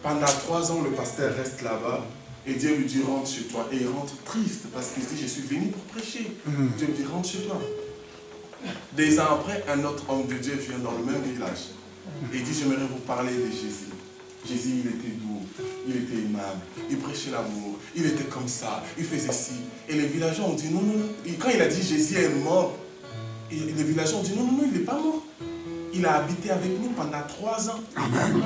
Pendant 3 ans, le pasteur reste là-bas. Et Dieu lui dit, rentre chez toi. Et il rentre triste parce qu'il se dit, je suis venu pour prêcher. Dieu lui dit, rentre chez toi. Des ans après, un autre homme de Dieu vient dans le même village. Et il dit, j'aimerais vous parler de Jésus. Jésus, il était doux, il était aimable, il prêchait l'amour, il était comme ça, il faisait ci. Et les villageois ont dit, non, non, non. Et quand il a dit, Jésus est mort, et les villageois ont dit, non, non, non, il n'est pas mort. Il a habité avec nous pendant 3 ans. Amen.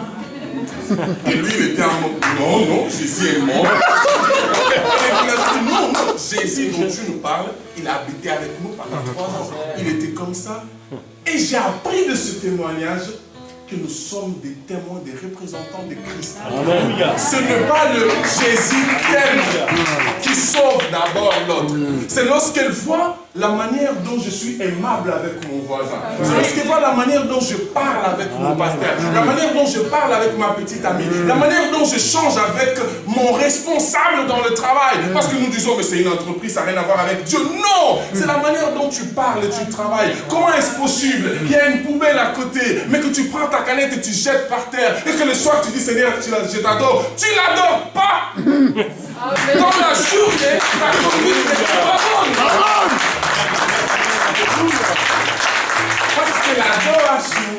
Et lui, il était en mode, non, non, Jésus est mort. Et les villageois ont dit, non, non, Jésus dont tu nous parles, il a habité avec nous pendant 3 ans. Il était comme ça. Et j'ai appris de ce témoignage que nous sommes des témoins, des représentants de Christ. Amen. Ce n'est pas le Jésus qui sauve d'abord l'autre. C'est lorsqu'elle voit la manière dont je suis aimable avec mon voisin. C'est lorsqu'elle voit la manière dont je parle avec mon pasteur, la manière dont je parle avec ma petite amie, la manière dont je change avec mon responsable dans le travail. Parce que nous disons que c'est une entreprise, ça n'a rien à voir avec Dieu. Non! C'est la manière dont tu parles et tu travailles. Comment est-ce possible qu'il y a une poubelle à côté, mais que tu prends ta canette et tu jettes par terre, et que le soir tu dis, Seigneur, je t'adore. Tu ne l'adores pas! Dans la journée, ta conduite n'est pas bonne. Parce que l'adoration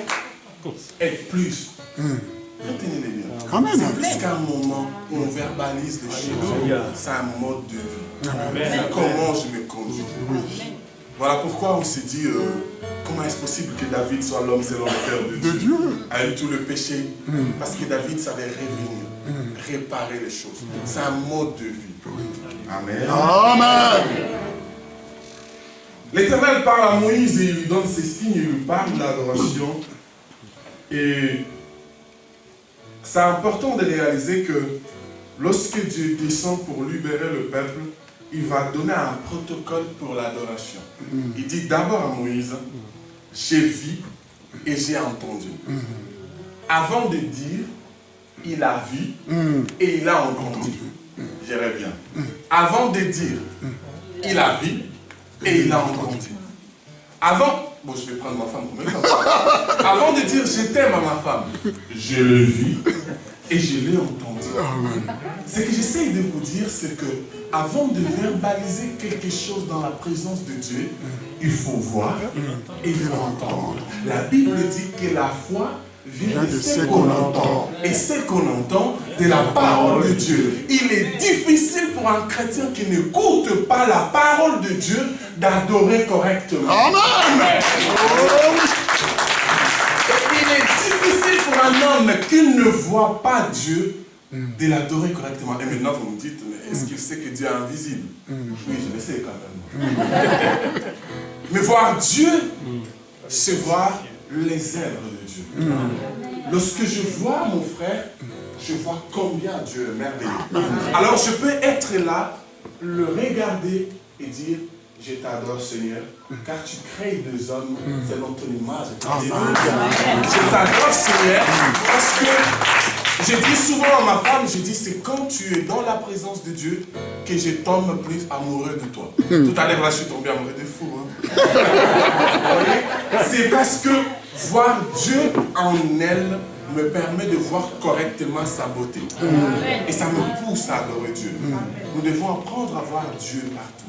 est plus. Retenez-les bien. C'est plus qu'un moment où on verbalise les choses. C'est un mode de vie. C'est comment je me conduis. Voilà pourquoi on s'est dit, comment est-ce possible que David soit l'homme selon le cœur de Dieu, avec tout le péché. Parce que David savait revenir, réparer les choses. C'est un mode de vie. Amen. Amen. L'Éternel parle à Moïse et il lui donne ses signes, il lui parle de l'adoration. Et c'est important de réaliser que lorsque Dieu descend pour libérer le peuple, il va donner un protocole pour l'adoration. Il dit d'abord à Moïse, j'ai vu et j'ai entendu. Avant de dire, il a vu et il a entendu. Je reviens. Avant de dire, il a vu et il a entendu. Avant, bon, je vais prendre ma femme comme exemple. Avant de dire je t'aime à ma femme, je l'ai vu et je l'ai entendu. Ce que j'essaie de vous dire, c'est que avant de verbaliser quelque chose dans la présence de Dieu, il faut voir et il faut entendre. La Bible dit que la foi vient de ce qu'on entend. Et ce qu'on entend de la parole de Dieu. Il est difficile pour un chrétien qui n'écoute pas la parole de Dieu d'adorer correctement. Amen. Et il est difficile pour un homme qui ne voit pas Dieu de l'adorer correctement. Et maintenant vous me dites, mais est-ce qu'il sait que Dieu est invisible? Oui, je le sais quand même. Mais voir Dieu, c'est voir les œuvres de Dieu. Lorsque je vois mon frère, je vois combien Dieu est merveilleux. Alors je peux être là, le regarder et dire, je t'adore Seigneur, car tu crées 2 hommes selon ton image. Je t'adore Seigneur, parce que je dis souvent à ma femme, je dis, c'est quand tu es dans la présence de Dieu que je tombe plus amoureux de toi. Tout à l'heure, là, je suis tombé amoureux de fou. C'est parce que voir Dieu en elle me permet de voir correctement sa beauté. Et ça me pousse à adorer Dieu. Nous devons apprendre à voir Dieu partout.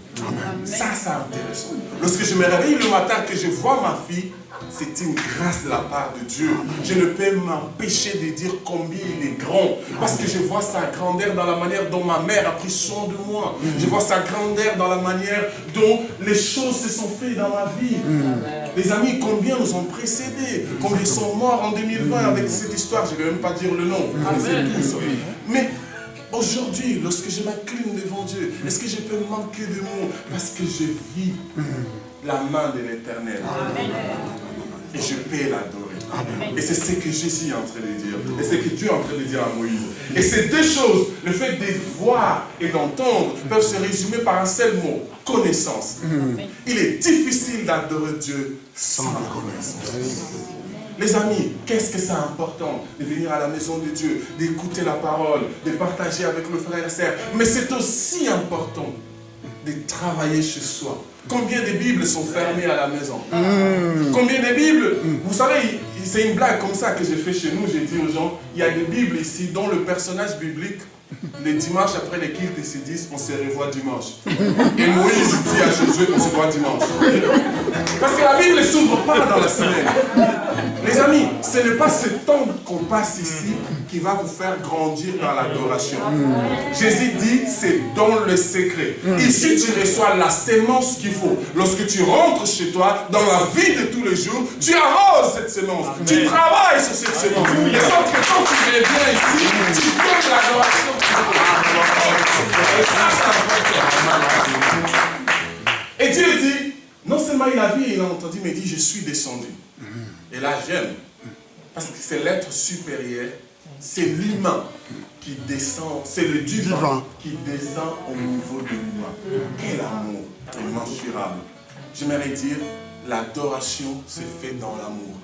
Ça, c'est intéressant. Lorsque je me réveille le matin, que je vois ma fille, c'est une grâce de la part de Dieu. Je ne peux m'empêcher de dire combien il est grand. Parce que je vois sa grandeur dans la manière dont ma mère a pris soin de moi. Je vois sa grandeur dans la manière dont les choses se sont faites dans ma vie. Les amis, combien nous ont précédés. Combien sont morts en 2020 avec cette histoire. Je ne vais même pas dire le nom. Vous connaissez tous. Mais aujourd'hui, lorsque je m'incline devant Dieu, est-ce que je peux manquer de mots? Parce que je vis la main de l'Éternel. Et je peux l'adorer. Et c'est ce que Jésus est en train de dire. Et c'est ce que Dieu est en train de dire à Moïse. Et ces deux choses, le fait de voir et d'entendre, peuvent se résumer par un seul mot, connaissance. Il est difficile d'adorer Dieu sans la connaissance. Les amis, qu'est-ce que c'est important de venir à la maison de Dieu, d'écouter la parole, de partager avec le frère et sœur. Mais c'est aussi important de travailler chez soi. Combien de Bibles sont fermées à la maison? Combien de Bibles? Vous savez, c'est une blague comme ça que j'ai fait chez nous. J'ai dit aux gens, il y a des Bibles ici dont le personnage biblique, le dimanche après les cultes, ils se disent, on se revoit dimanche. Et Moïse dit à Josué qu'on se voit dimanche. Parce que la Bible ne s'ouvre pas dans la semaine. Les amis, ce n'est pas ce temps qu'on passe ici qui va vous faire grandir dans l'adoration. Jésus dit, c'est dans le secret. Ici, tu reçois la sémence qu'il faut. Lorsque tu rentres chez toi, dans la vie de tous les jours, tu arroses cette sémence. Tu travailles sur cette sémence. De sorte que quand tu reviens ici, tu donnes l'adoration. Et Dieu dit, non seulement il a vu et il a entendu, mais il dit, je suis descendu. Et là, j'aime. Parce que c'est l'être supérieur, c'est l'humain qui descend, c'est le divin qui descend au niveau de l'humain. Quel amour immensurable. J'aimerais dire, l'adoration se fait dans l'amour.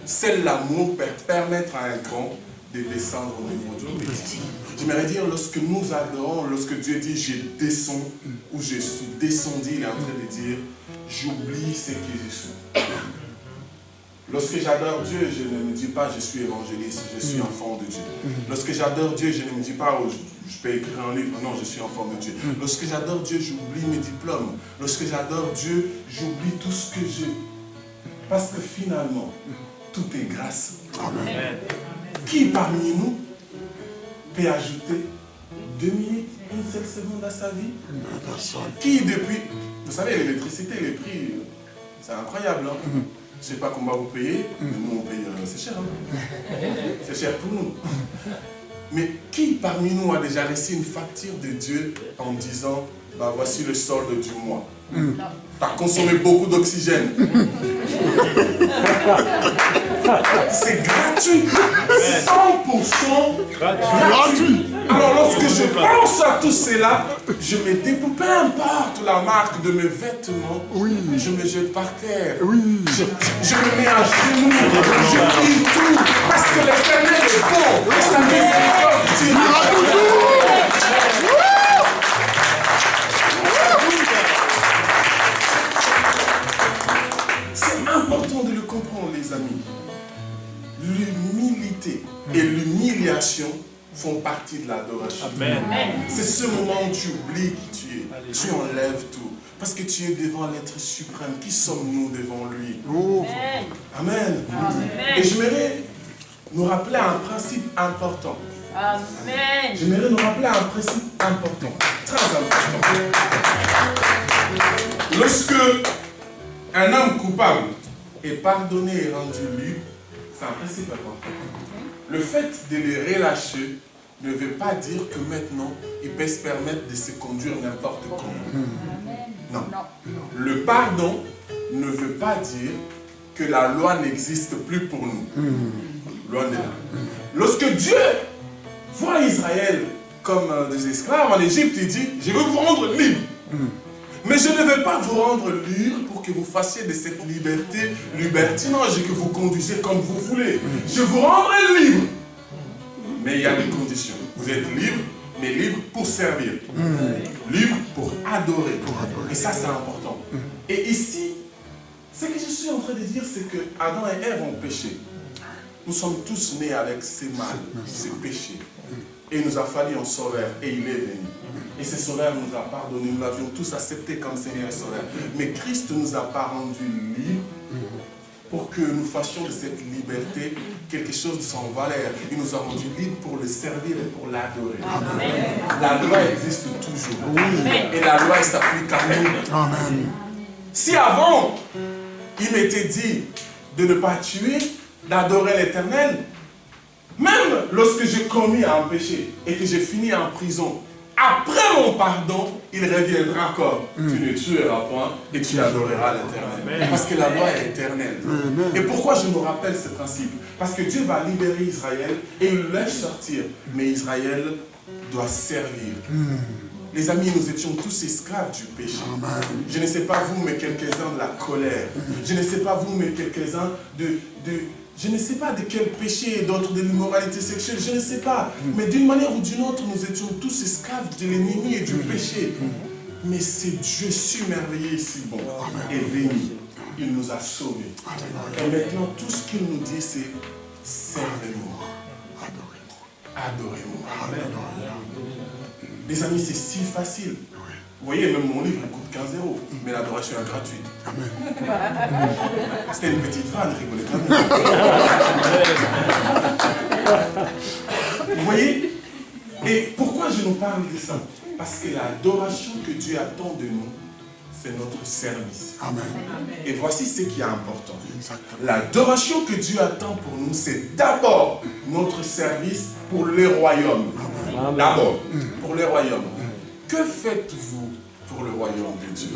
Seul l'amour peut permettre à un grand de descendre au niveau du petit. J'aimerais dire, lorsque nous adorons, lorsque Dieu dit, je descends, ou je suis descendu, il est en train de dire, j'oublie ce que je suis. Lorsque j'adore Dieu, je ne me dis pas je suis évangéliste, je suis enfant de Dieu. Lorsque j'adore Dieu, je ne me dis pas oh, je peux écrire un livre, non, je suis enfant de Dieu. Lorsque j'adore Dieu, j'oublie mes diplômes. Lorsque j'adore Dieu, j'oublie tout ce que j'ai. Parce que finalement, tout est grâce. Amen. Qui parmi nous peut ajouter 2 minutes, une seule seconde à sa vie? Qui depuis... Vous savez, l'électricité, les prix, c'est incroyable. Hein? Je ne sais pas comment vous payez, mais nous on paye, c'est cher. Hein? C'est cher pour nous. Mais qui parmi nous a déjà reçu une facture de Dieu en disant, bah, voici le solde du mois? Tu as consommé beaucoup d'oxygène. C'est gratuit. 100% gratuit. Alors lorsque je pense à tout cela, je me dis, peu importe la marque de mes vêtements, je me jette par terre. Je me mets à genoux, je prie tout, parce que l'Éternel est bon, et sa miséricorde durera toujours. C'est important de le comprendre, les amis. L'humilité et l'humiliation font partie de l'adoration. C'est ce moment où tu oublies qui tu es. Tu enlèves tout. Parce que tu es devant l'être suprême. Qui sommes-nous devant lui? Amen. Et j'aimerais nous rappeler un principe important. Amen. J'aimerais nous rappeler un principe important. Très important. Lorsque un homme coupable est pardonné et rendu libre, c'est un principe important. Le fait de les relâcher ne veut pas dire que maintenant, il peut se permettre de se conduire n'importe comment. Non. Le pardon ne veut pas dire que la loi n'existe plus pour nous. Loin de là. Lorsque Dieu voit Israël comme des esclaves en Égypte, il dit, je veux vous rendre libre. Mais je ne vais pas vous rendre libre pour que vous fassiez de cette liberté libertinage et que vous conduisez comme vous voulez. Je vous rendrai libre. Mais il y a des conditions. Vous êtes libre, mais libre pour servir. Libre pour adorer. Et ça, c'est important. Et ici, ce que je suis en train de dire, c'est que Adam et Ève ont péché. Nous sommes tous nés avec ces mal, ces péchés. Et il nous a fallu un sauveur, et il est venu. Et ce sauveur nous a pardonné, nous l'avions tous accepté comme Seigneur et Sauveur. Mais Christ ne nous a pas rendus libres pour que nous fassions de cette liberté quelque chose de sans valeur. Il nous a rendus libres pour le servir et pour l'adorer. La loi existe toujours. Et la loi s'applique à nous. Amen. Si avant, il m'était dit de ne pas tuer, d'adorer l'Éternel, même lorsque j'ai commis un péché et que j'ai fini en prison, après mon pardon, il reviendra comme tu ne tueras point et tu adoreras l'Éternel. Parce que la loi est éternelle. Et pourquoi je me rappelle ce principe? Parce que Dieu va libérer Israël et il le laisse sortir. Mais Israël doit servir. Les amis, nous étions tous esclaves du péché. Je ne sais pas vous, mais quelques-uns de la colère. Je ne sais pas vous, mais quelques-uns je ne sais pas de quel péché et d'autres de l'immoralité sexuelle, je ne sais pas. Mais d'une manière ou d'une autre, nous étions tous esclaves de l'ennemi et du péché. Mais c'est Dieu si merveilleux et si bon et béni. Il nous a sauvés. Et maintenant, tout ce qu'il nous dit, c'est servez-moi. Adorez-moi. Les amis, c'est si facile. Vous voyez, même mon livre coûte 15 €, mais l'adoration est gratuite. C'était une petite vanne, rigolez quand même. Vous voyez? Et pourquoi je nous parle de ça? Parce que l'adoration que Dieu attend de nous, c'est notre service. Amen. Et voici ce qui est important. L'adoration que Dieu attend pour nous, c'est d'abord notre service pour le royaume. D'abord, pour le royaume. Que faites-vous pour le royaume de Dieu?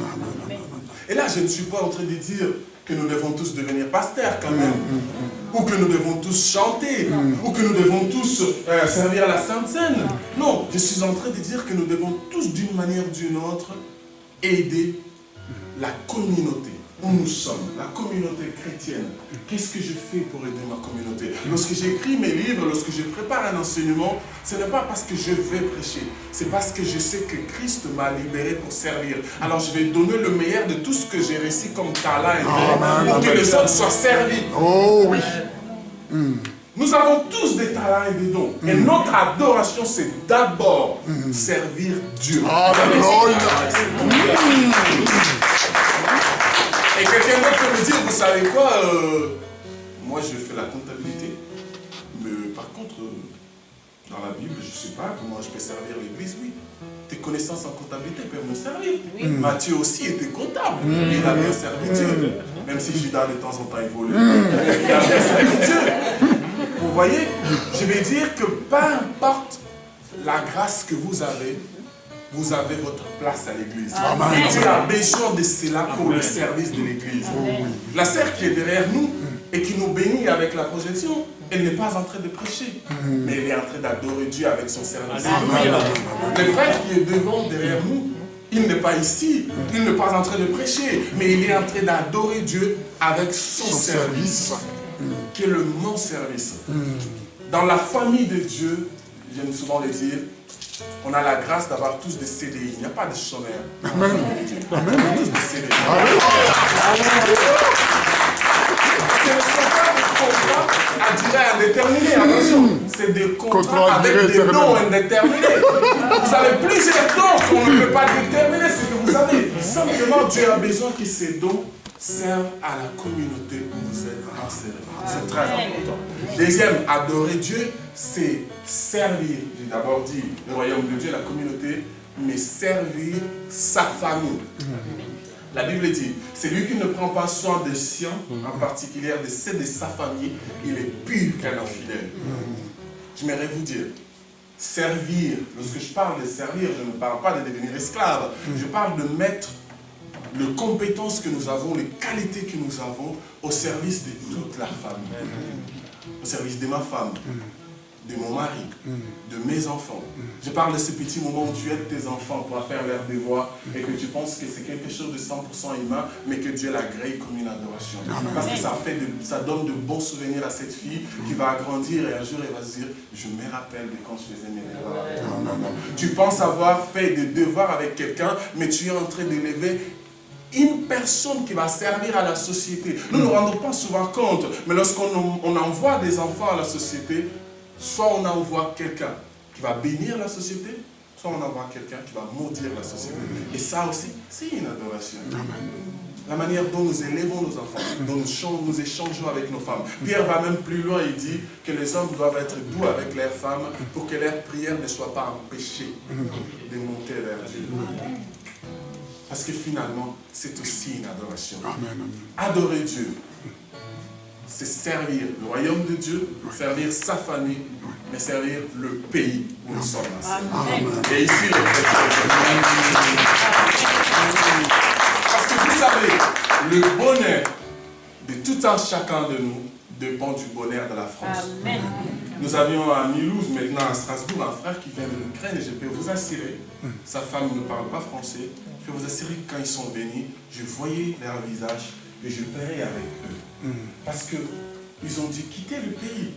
Et là, je ne suis pas en train de dire que nous devons tous devenir pasteurs quand même, ou que nous devons tous chanter, ou que nous devons tous servir à la Sainte Seine. Non, je suis en train de dire que nous devons tous, d'une manière ou d'une autre, aider la communauté où nous sommes, la communauté chrétienne. Qu'est-ce que je fais pour aider ma communauté? Lorsque j'écris mes livres, lorsque je prépare un enseignement, ce n'est pas parce que je vais prêcher, c'est parce que je sais que Christ m'a libéré pour servir. Alors je vais donner le meilleur de tout ce que j'ai reçu comme talent et don, pour que les autres soient servis. Oh oui. Nous avons tous des talents et des dons. Et notre adoration, c'est d'abord servir Dieu. Alléluia. Et quelqu'un d'autre peut me dire, vous savez quoi, moi je fais la comptabilité, mais par contre, dans la Bible, je ne sais pas comment je peux servir l'église, oui. Tes connaissances en comptabilité peuvent nous servir. Matthieu aussi était comptable, il a bien servi Dieu. Même si Judas de temps en temps évolue, il a bien servi Dieu. Vous voyez, je vais dire que peu importe la grâce que vous avez votre place à l'église. Dieu a besoin de cela pour le service de l'église. La sœur qui est derrière nous et qui nous bénit avec la projection, elle n'est pas en train de prêcher, mais elle est en train d'adorer Dieu avec son service. Le frère qui est devant, derrière nous, il n'est pas ici, il n'est pas en train de prêcher, mais il est en train d'adorer Dieu avec son service, qui est le mon service. Dans la famille de Dieu, j'aime souvent le dire, on a la grâce d'avoir tous des CDI. Il n'y a pas de chômeurs. Amen. On a tous des CDI. Ce ne sont pas des contrats à durée indéterminée. Attention, c'est des contrats avec des dons indéterminés. Vous avez plusieurs dons qu'on ne peut pas déterminer ce que vous avez. Simplement, Dieu a besoin que ces dons servent à la communauté où vous êtes insérés. C'est très important. Deuxième, adorer Dieu, c'est servir. J'ai d'abord dit le royaume de Dieu, la communauté, mais servir sa famille. La Bible dit, c'est lui qui ne prend pas soin des siens, en particulier de ceux de sa famille, il est pur qu'un infidèle. J'aimerais vous dire, servir, lorsque je parle de servir, je ne parle pas de devenir esclave, je parle de mettre les compétences que nous avons, les qualités que nous avons au service de toute la famille, au service de ma femme, de mon mari, de mes enfants. Je parle de ce petit moment où tu aides tes enfants pour faire leurs devoirs et que tu penses que c'est quelque chose de 100% humain, mais que Dieu l'agrée comme une adoration. Parce que ça donne de bons souvenirs à cette fille qui va grandir et un jour elle va se dire, je me rappelle de quand je faisais mes devoirs. Non. Tu penses avoir fait des devoirs avec quelqu'un, mais tu es en train d'élever une personne qui va servir à la société. Nous ne nous rendons pas souvent compte, mais lorsqu'on envoie des enfants à la société, soit on envoie quelqu'un qui va bénir la société, soit on envoie quelqu'un qui va maudire la société. Et ça aussi, c'est une adoration. La manière dont nous élevons nos enfants, dont nous échangeons avec nos femmes. Pierre va même plus loin, il dit que les hommes doivent être doux avec leurs femmes pour que leur prière ne soit pas empêchée de monter vers Dieu. Parce que finalement, c'est aussi une adoration. Adorer Dieu, c'est servir le royaume de Dieu, servir sa famille, mais servir le pays où nous sommes. Et ici, les chrétiens. Parce que vous savez, le bonheur de tout un chacun de nous dépend du bonheur de la France. Amen. Nous avions à Mulhouse, maintenant à Strasbourg, un frère qui vient de l'Ukraine et je peux vous assurer, sa femme ne parle pas français, je peux vous assurer que quand ils sont venus, je voyais leur visage et je pleurais avec eux. Parce qu'ils ont dû quitter le pays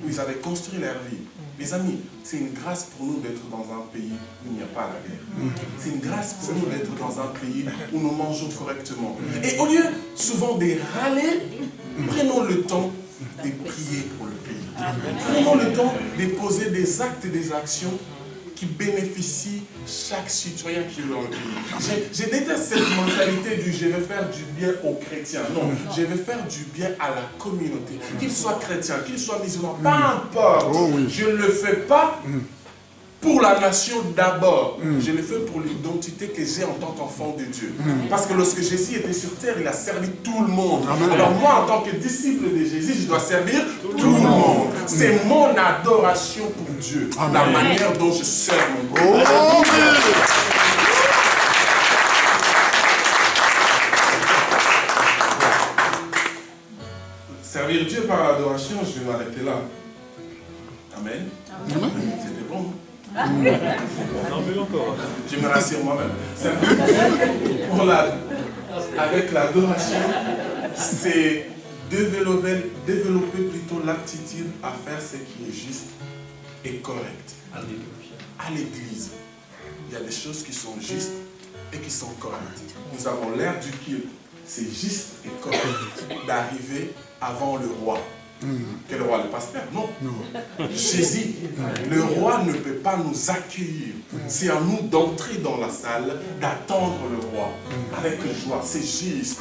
où ils avaient construit leur vie. Mes amis, c'est une grâce pour nous d'être dans un pays où il n'y a pas la guerre. C'est une grâce pour nous d'être dans un pays où nous mangeons correctement. Et au lieu souvent de râler, prenons le temps de prier pour le pays. Prenons le temps de poser des actes et des actions qui bénéficient chaque citoyen qui est dans le pays. Je déteste cette mentalité du « je vais faire du bien aux chrétiens ». Non, je vais faire du bien à la communauté. Qu'ils soient chrétiens, qu'ils soient musulmans, peu importe. Je ne le fais pas pour la nation d'abord. Je le fais pour l'identité que j'ai en tant qu'enfant de Dieu. Parce que lorsque Jésus était sur terre, il a servi tout le monde. Alors moi, en tant que disciple de Jésus, je dois servir tout le monde. C'est mon adoration pour Dieu. La manière dont je sers mon Dieu. Servir Dieu par l'adoration, je vais m'arrêter là. Amen. C'était bon. Je me rassure moi-même. Avec l'adoration, c'est développer plutôt l'aptitude à faire ce qui est juste et correct. À l'église, il y a des choses qui sont justes et qui sont correctes. Nous avons l'ère du culte. C'est juste et correct d'arriver avant le roi. Quel roi? Le pasteur? Non. Jésus, le roi ne peut pas nous accueillir. C'est à nous d'entrer dans la salle, d'attendre le roi avec joie. C'est juste.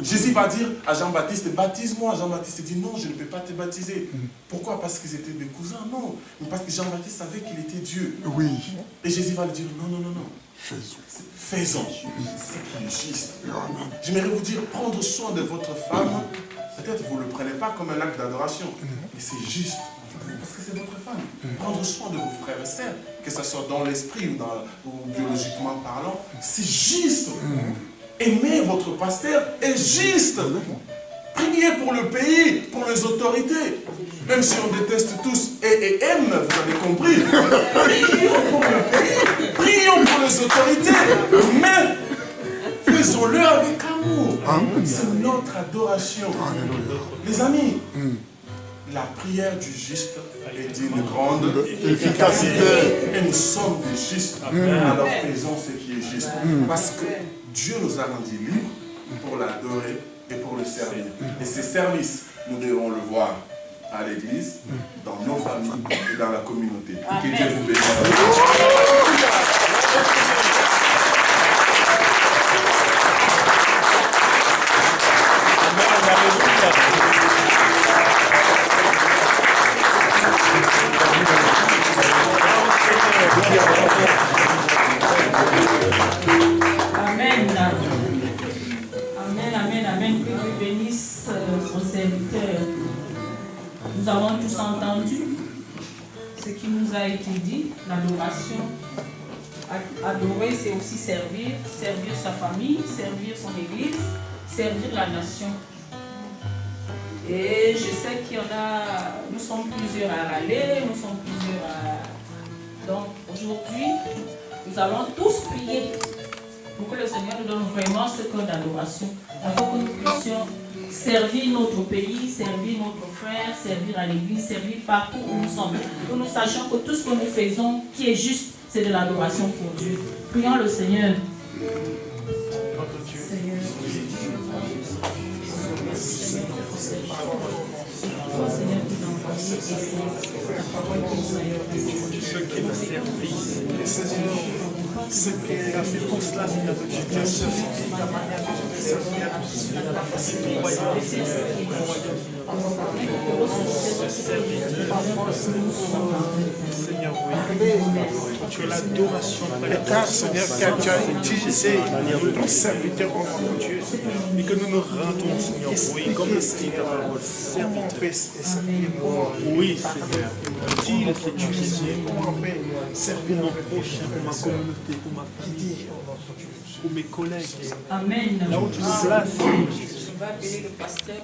Jésus va dire à Jean-Baptiste, baptise-moi. Jean-Baptiste dit non, je ne peux pas te baptiser. Pourquoi? Parce qu'ils étaient des cousins? Non. Mais parce que Jean-Baptiste savait qu'il était Dieu. Oui. Et Jésus va lui dire non, non, non, non. Faisons. C'est qui est juste. J'aimerais vous dire, prendre soin de votre femme. Peut-être vous ne le prenez pas comme un acte d'adoration, mais c'est juste, parce que c'est votre femme. Prendre soin de vos frères et sœurs, que ce soit dans l'esprit ou biologiquement parlant, c'est juste. Aimer votre pasteur est juste. Priez pour le pays, pour les autorités. Même si on déteste tous et aime, vous avez compris. Prions pour le pays, prions pour les autorités, mais faisons-le avec amour. C'est notre adoration. Les amis, la prière du juste est d'une grande efficacité. Et nous sommes des justes. Alors faisons ce qui est juste. Parce que Dieu nous a rendus libres pour l'adorer et pour le servir. Et ces services, nous devons le voir à l'église, dans nos familles et dans la communauté. Que Dieu vous bénisse. Amen. Amen, amen, amen. Que Dieu bénisse son serviteur. Nous avons tous entendu ce qui nous a été dit, l'adoration. Adorer, c'est aussi servir, servir sa famille, servir son église, servir la nation. Et je sais qu'il y en a, nous sommes plusieurs à râler, nous sommes plusieurs à... Donc aujourd'hui, nous allons tous prier pour que le Seigneur nous donne vraiment ce cœur d'adoration, afin que nous puissions servir notre pays, servir notre frère, servir à l'église, servir partout où nous sommes. Que nous sachions que tout ce que nous faisons, qui est juste, c'est de l'adoration pour Dieu. Prions le Seigneur. Ce qui m'a servi, et Seigneur, ce qui a fait pour cela, Seigneur, que tu t'as servi, la manière dont tu t'es servi, la facilité, Seigneur. Seigneur, oui. Tu as l'adoration, car Seigneur, car tu as utilisé ton serviteur comme Dieu, et que nous nous rendons, Seigneur, oui, comme ta parole, serviteur. Oui, Seigneur, utile et utilisé pour servir nos prochains, pour ma communauté, pour ma famille, pour mes collègues. Amen. Là où tu nous places, Je vais appeler le pasteur.